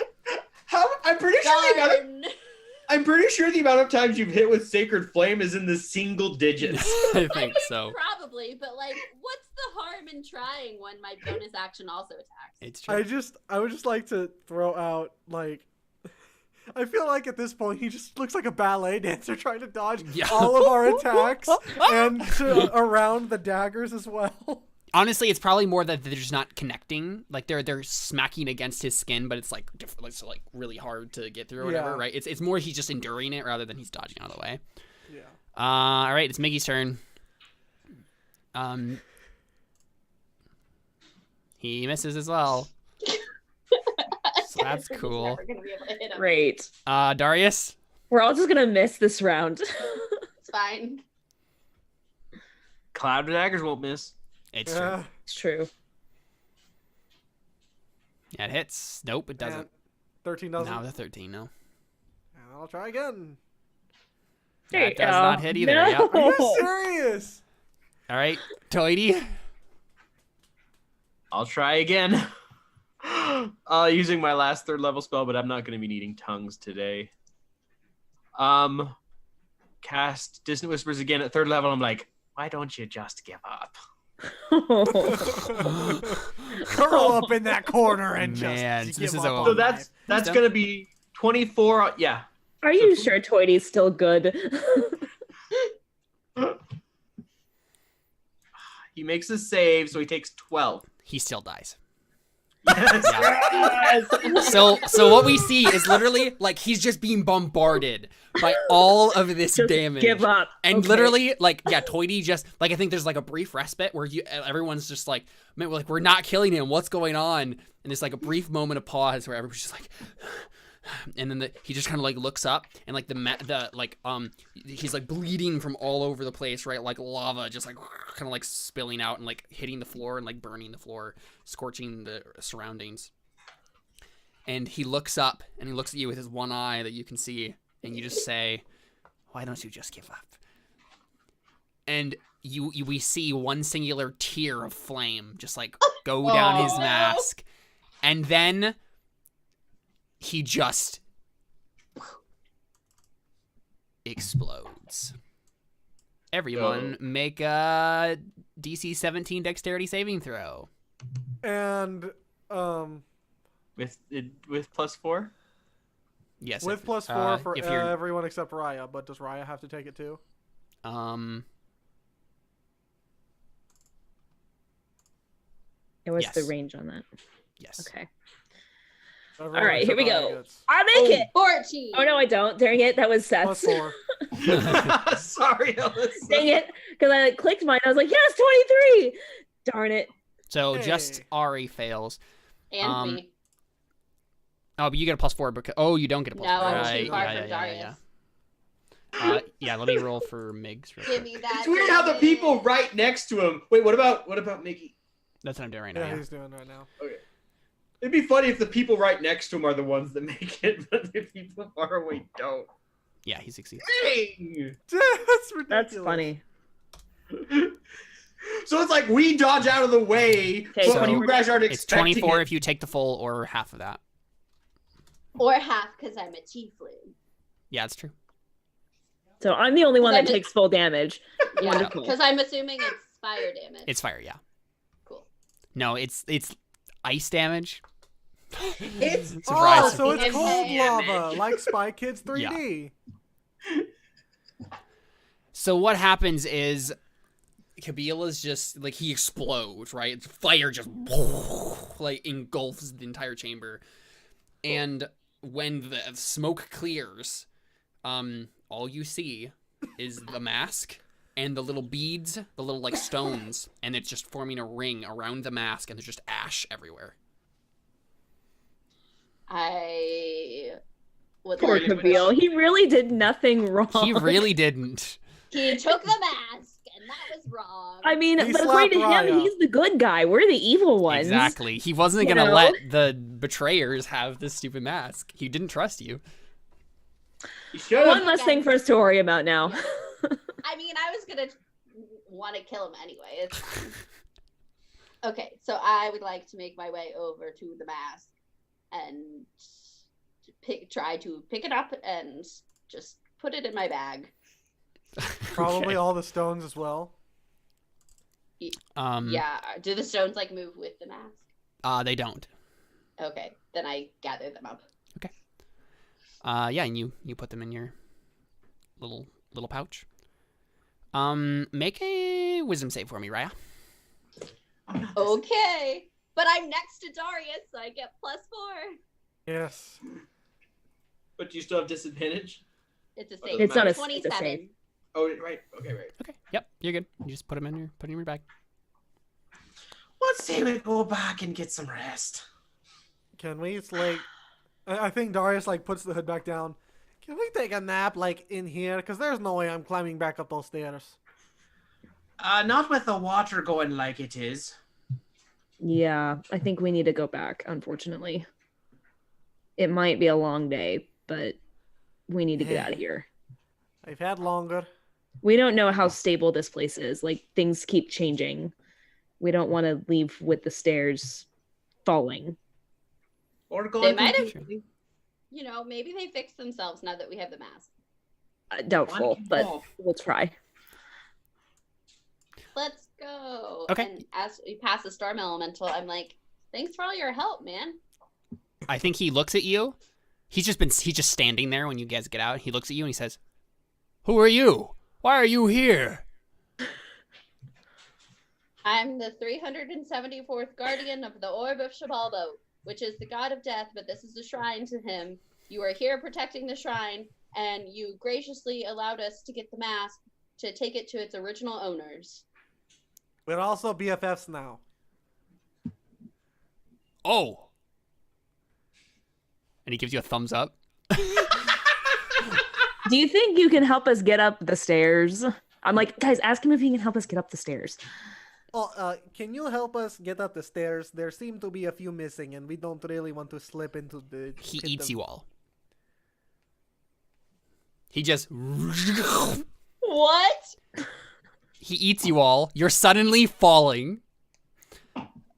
I'm pretty sure the amount of times you've hit with Sacred Flame is in the single digits. I think so. Probably, but like, what's the harm in trying when my bonus action also attacks? It's true. I would just like to throw out like I feel like at this point he just looks like a ballet dancer trying to dodge Yeah. all of our attacks and around the daggers as well. Honestly, it's probably more that they're just not connecting. Like they're smacking against his skin, but it's like different, it's like really hard to get through or whatever, Yeah. right? It's more he's just enduring it rather than he's dodging out of the way. Yeah. All right, it's Miggy's turn. He misses as well. So that's We're just cool. never gonna be able to hit him. Great. Darius. We're all just gonna miss this round. It's fine. Cloud of Daggers won't miss. It's true. Yeah. It's true. Yeah, it hits. Nope, it doesn't. And 13 doesn't. Now the 13, no. And I'll try again. There That you does go. not hit either. No. Yeah. Are you serious? All right, Toity. I'll try again. Using my last 3rd level spell, but I'm not going to be needing tongues today. Cast Distant Whispers again at 3rd level. I'm like, why don't you just give up? Curl up in that corner and Man, just this give is up a- on So life. that's going to be 24. Yeah. Are you sure Toidy's still good? He makes a save, so he takes 12. He still dies. Yes. So what we see is literally like he's just being bombarded by all of this Just damage. give up. And Okay. literally, like, yeah, Toity just like I think there's like a brief respite where everyone's just like, man, we're not killing him. What's going on? And there's like a brief moment of pause where everybody's just like, and then he just kind of like looks up and like he's like bleeding from all over the place, right? Like lava just like kind of like spilling out and like hitting the floor and like burning the floor, scorching the surroundings. And he looks up and he looks at you with his one eye that you can see, and you just say, "Why don't you just give up?" And we see one singular tear of flame just like go down his mask, and then he just explodes. Everyone make a DC 17 dexterity saving throw. And With +4? Yes. with +4 for everyone except Raya, but does Raya have to take it too? It was Yes. the range on that. Yes. Okay. Everyone All right, here except we Raya go. gets I make it. 14. Oh no, I don't. Dang it, that was Seth's. +4. Sorry, Alyssa. Dang it, because I clicked mine. I was like, yes, 23. Darn it. So just Hey. Ari fails. And me. Oh, but you get a +4 because you don't get a +4. No, I'm Right, too far yeah, from yeah, Darius. yeah, let me roll for Migs. Real Give quick. me that. It's weird how the people right next to him. Wait, what about Mickey? That's what I'm doing right now. Yeah, Yeah. he's doing right now. Okay. It'd be funny if the people right next to him are the ones that make it, but the people far away don't. Yeah, he succeeds. Dang! That's ridiculous. That's funny. So it's like we dodge out of the way, Okay, but so you guys aren't It's expecting 24 it. if you take the full or half of that. Or half because I'm a tiefling. Yeah, it's true. So I'm the only one that Because takes full damage. Yeah, Wonderful. because I'm assuming it's fire damage. It's fire, yeah. Cool. No, it's ice damage. It's Surprise. Oh, so it's It's cold damage. lava, like Spy Kids 3D. So what happens is Kabila's just like he explodes, right? Fire just like engulfs the entire chamber. And when the smoke clears, all you see is the mask and the little beads, the little like stones, and it's just forming a ring around the mask, and there's just ash everywhere. I would Poor like Kabeel. He really did nothing wrong. He really didn't. He took the mask, and that was wrong. I mean, He but according to slapped him, Raya. he's the good guy. We're the evil ones. Exactly. He wasn't You gonna know? let the betrayers have this stupid mask. He didn't trust you. You should One have. less thing for us to worry about now. I mean, I was gonna want to kill him anyway. It's fine. Okay, so I would like to make my way over to the mask and try to pick it up and just put it in my bag. Probably Okay. all the stones as well. Yeah, do the stones like move with the mask? They don't. Okay, then I gather them up. Yeah, and you put them in your little pouch. Make a wisdom save for me, Raya. Okay, but I'm next to Darius, so I get +4. Yes. But do you still have disadvantage? It's a Oh, save. It's not a- it's a 27. save. Oh, right. Okay, right. Okay. Yep, you're good. You just put them in your bag. Let's say we go back and get some rest. Can we? It's late. I think Darius like puts the hood back down. Can we take a nap like in here? Because there's no way I'm climbing back up those stairs. Not with the water going like it is. Yeah, I think we need to go back, unfortunately. It might be a long day, but we need to get out of here. I've had longer. We don't know how stable this place is. Like, things keep changing. We don't want to leave with the stairs falling. Or go They on might have- contingency. You know, maybe they fixed themselves now that we have the mask. Doubtful, One but involved. we'll try. Let's go. Okay. And as we pass the storm elemental, I'm like, thanks for all your help, man. I think he looks at you. He's just standing there when you guys get out. He looks at you and he says, "Who are you? Why are you here?" I'm the 374th guardian of the Orb of Shabalbo, which is the god of death, but this is a shrine to him. You are here protecting the shrine, and you graciously allowed us to get the mask to take it to its original owners. We're also BFFs now. Oh. And he gives you a thumbs up. Do you think you can help us get up the stairs? I'm like, guys, ask him if he can help us get up the stairs. Oh, can you help us get up the stairs? There seem to be a few missing, and we don't really want to slip into the. He pit eats of- you all. He just What? he eats you all. You're suddenly falling.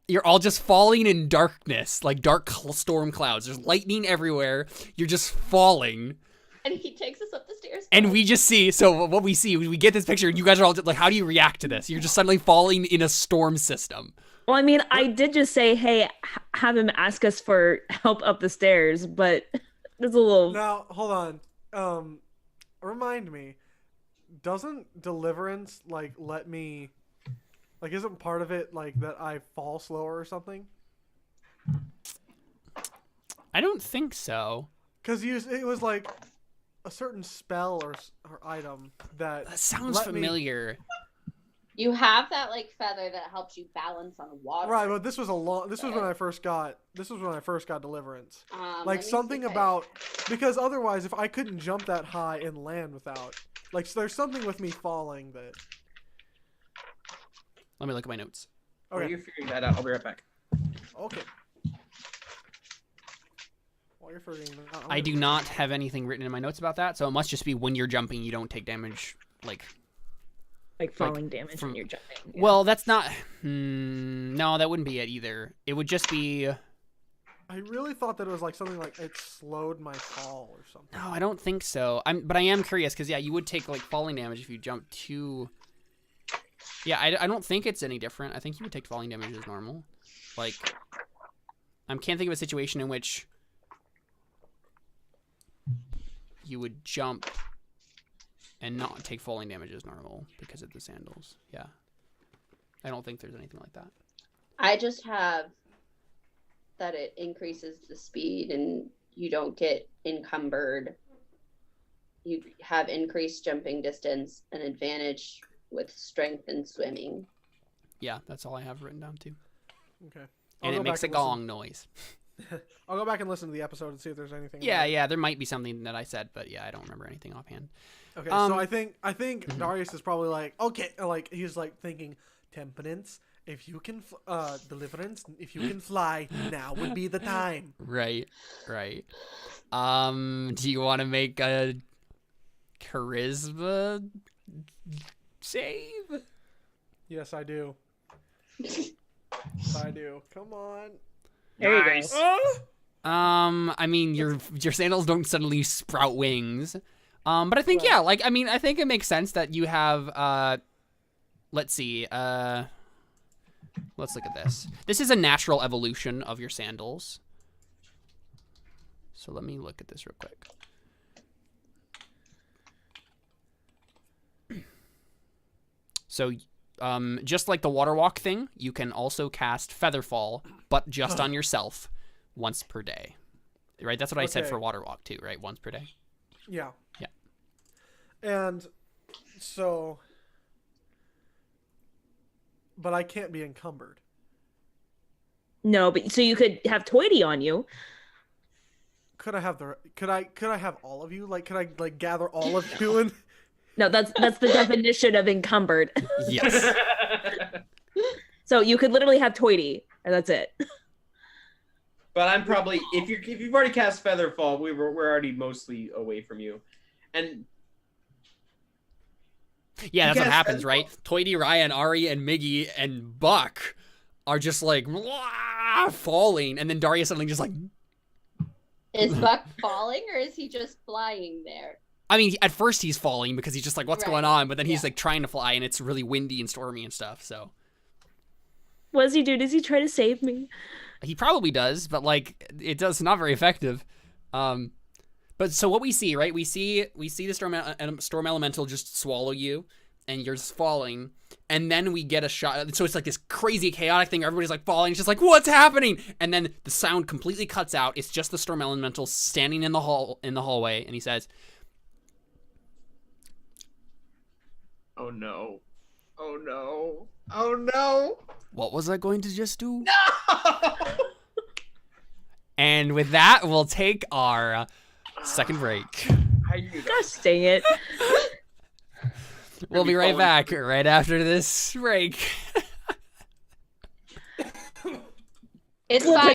You're all just falling in darkness, like dark storm clouds. There's lightning everywhere. You're just falling. And he takes us up the stairs. And we just see, so what we see, we get this picture, and you guys are all just like, how do you react to this? You're just suddenly falling in a storm system. Well, I mean, I did just say, hey, have him ask us for help up the stairs, but it's a little. Now, hold on. Remind me, doesn't Deliverance let me? Isn't part of it that I fall slower or something? I don't think so. Because it was like a certain spell or item that. That sounds let me- familiar. You have that feather that helps you balance on water. Right, but this was when I first got Deliverance. Let Like me see something if I- about because otherwise, if I couldn't jump that high and land without, so there's something with me falling that. Let me look at my notes. While Okay. you're figuring that out, I'll be right back. Okay. While you're figuring that out, I'm I gonna- do not have anything written in my notes about that, so it must just be when you're jumping, you don't take damage. Like falling damage from- when you're jumping. Yeah. Well, that's not. No, that wouldn't be it either. It would just be. I really thought that it was something it slowed my fall or something. No, I don't think so. But I am curious because you would take falling damage if you jump too. Yeah, I don't think it's any different. I think you would take falling damage as normal. I can't think of a situation in which you would jump and not take falling damage as normal because of the sandals. Yeah, I don't think there's anything like that. I just have that it increases the speed and you don't get encumbered. You have increased jumping distance, an advantage with strength and swimming. Yeah, that's all I have written down too. Okay. I'll And go it makes a back and listen- gong noise. I'll go back and listen to the episode and see if there's anything. Yeah, about it. yeah, there might be something that I said, but yeah, I don't remember anything offhand. Okay, Um, so I think Darius is probably okay, he's thinking temperance. If you can, Deliverance. If you can fly, now would be the time. Right. Do you want to make a charisma save? Yes, I do. I do. Come on. There you Nice. go. I mean, your sandals don't suddenly sprout wings. But I think Well- I think it makes sense that you have let's see. Let's look at this. This is a natural evolution of your sandals. So let me look at this real quick. So just like the water walk thing, you can also cast Featherfall, but just on yourself once per day. Right? That's what I said Okay. for water walk too, right? Once per day. Yeah. Yeah. And so, but I can't be encumbered. No, but so you could have Toity on you. Could I have Could I have all of you? Could I gather all of you and? No, that's the definition of encumbered. Yes. So you could literally have Toity, and that's it. But I'm probably if you've already cast Featherfall, we're already mostly away from you, and Yeah, that's what guys- happens, right? Toity, Ryan, Ari, and Miggy and Buck are just like "Wah," falling, and then Daria suddenly just Is Buck falling or is he just flying there? I mean, at first he's falling because he's just like, what's going on? But then he's Yeah. like trying to fly and it's really windy and stormy and stuff. So What does he do? Does he try to save me? he probably does, but like it does not very effective. But so what we see, right? We see the storm elemental just swallow you and you're just falling. And then we get a shot. So it's like this crazy chaotic thing. Everybody's like falling. It's just like, what's happening? And then the sound completely cuts out. It's just the storm elemental standing in the hallway. And he says, Oh no. Oh no. Oh no. what was I going to just do? No. And with that, we'll take our second break. Gosh dang it. We'll be right back right after this break. It's fine.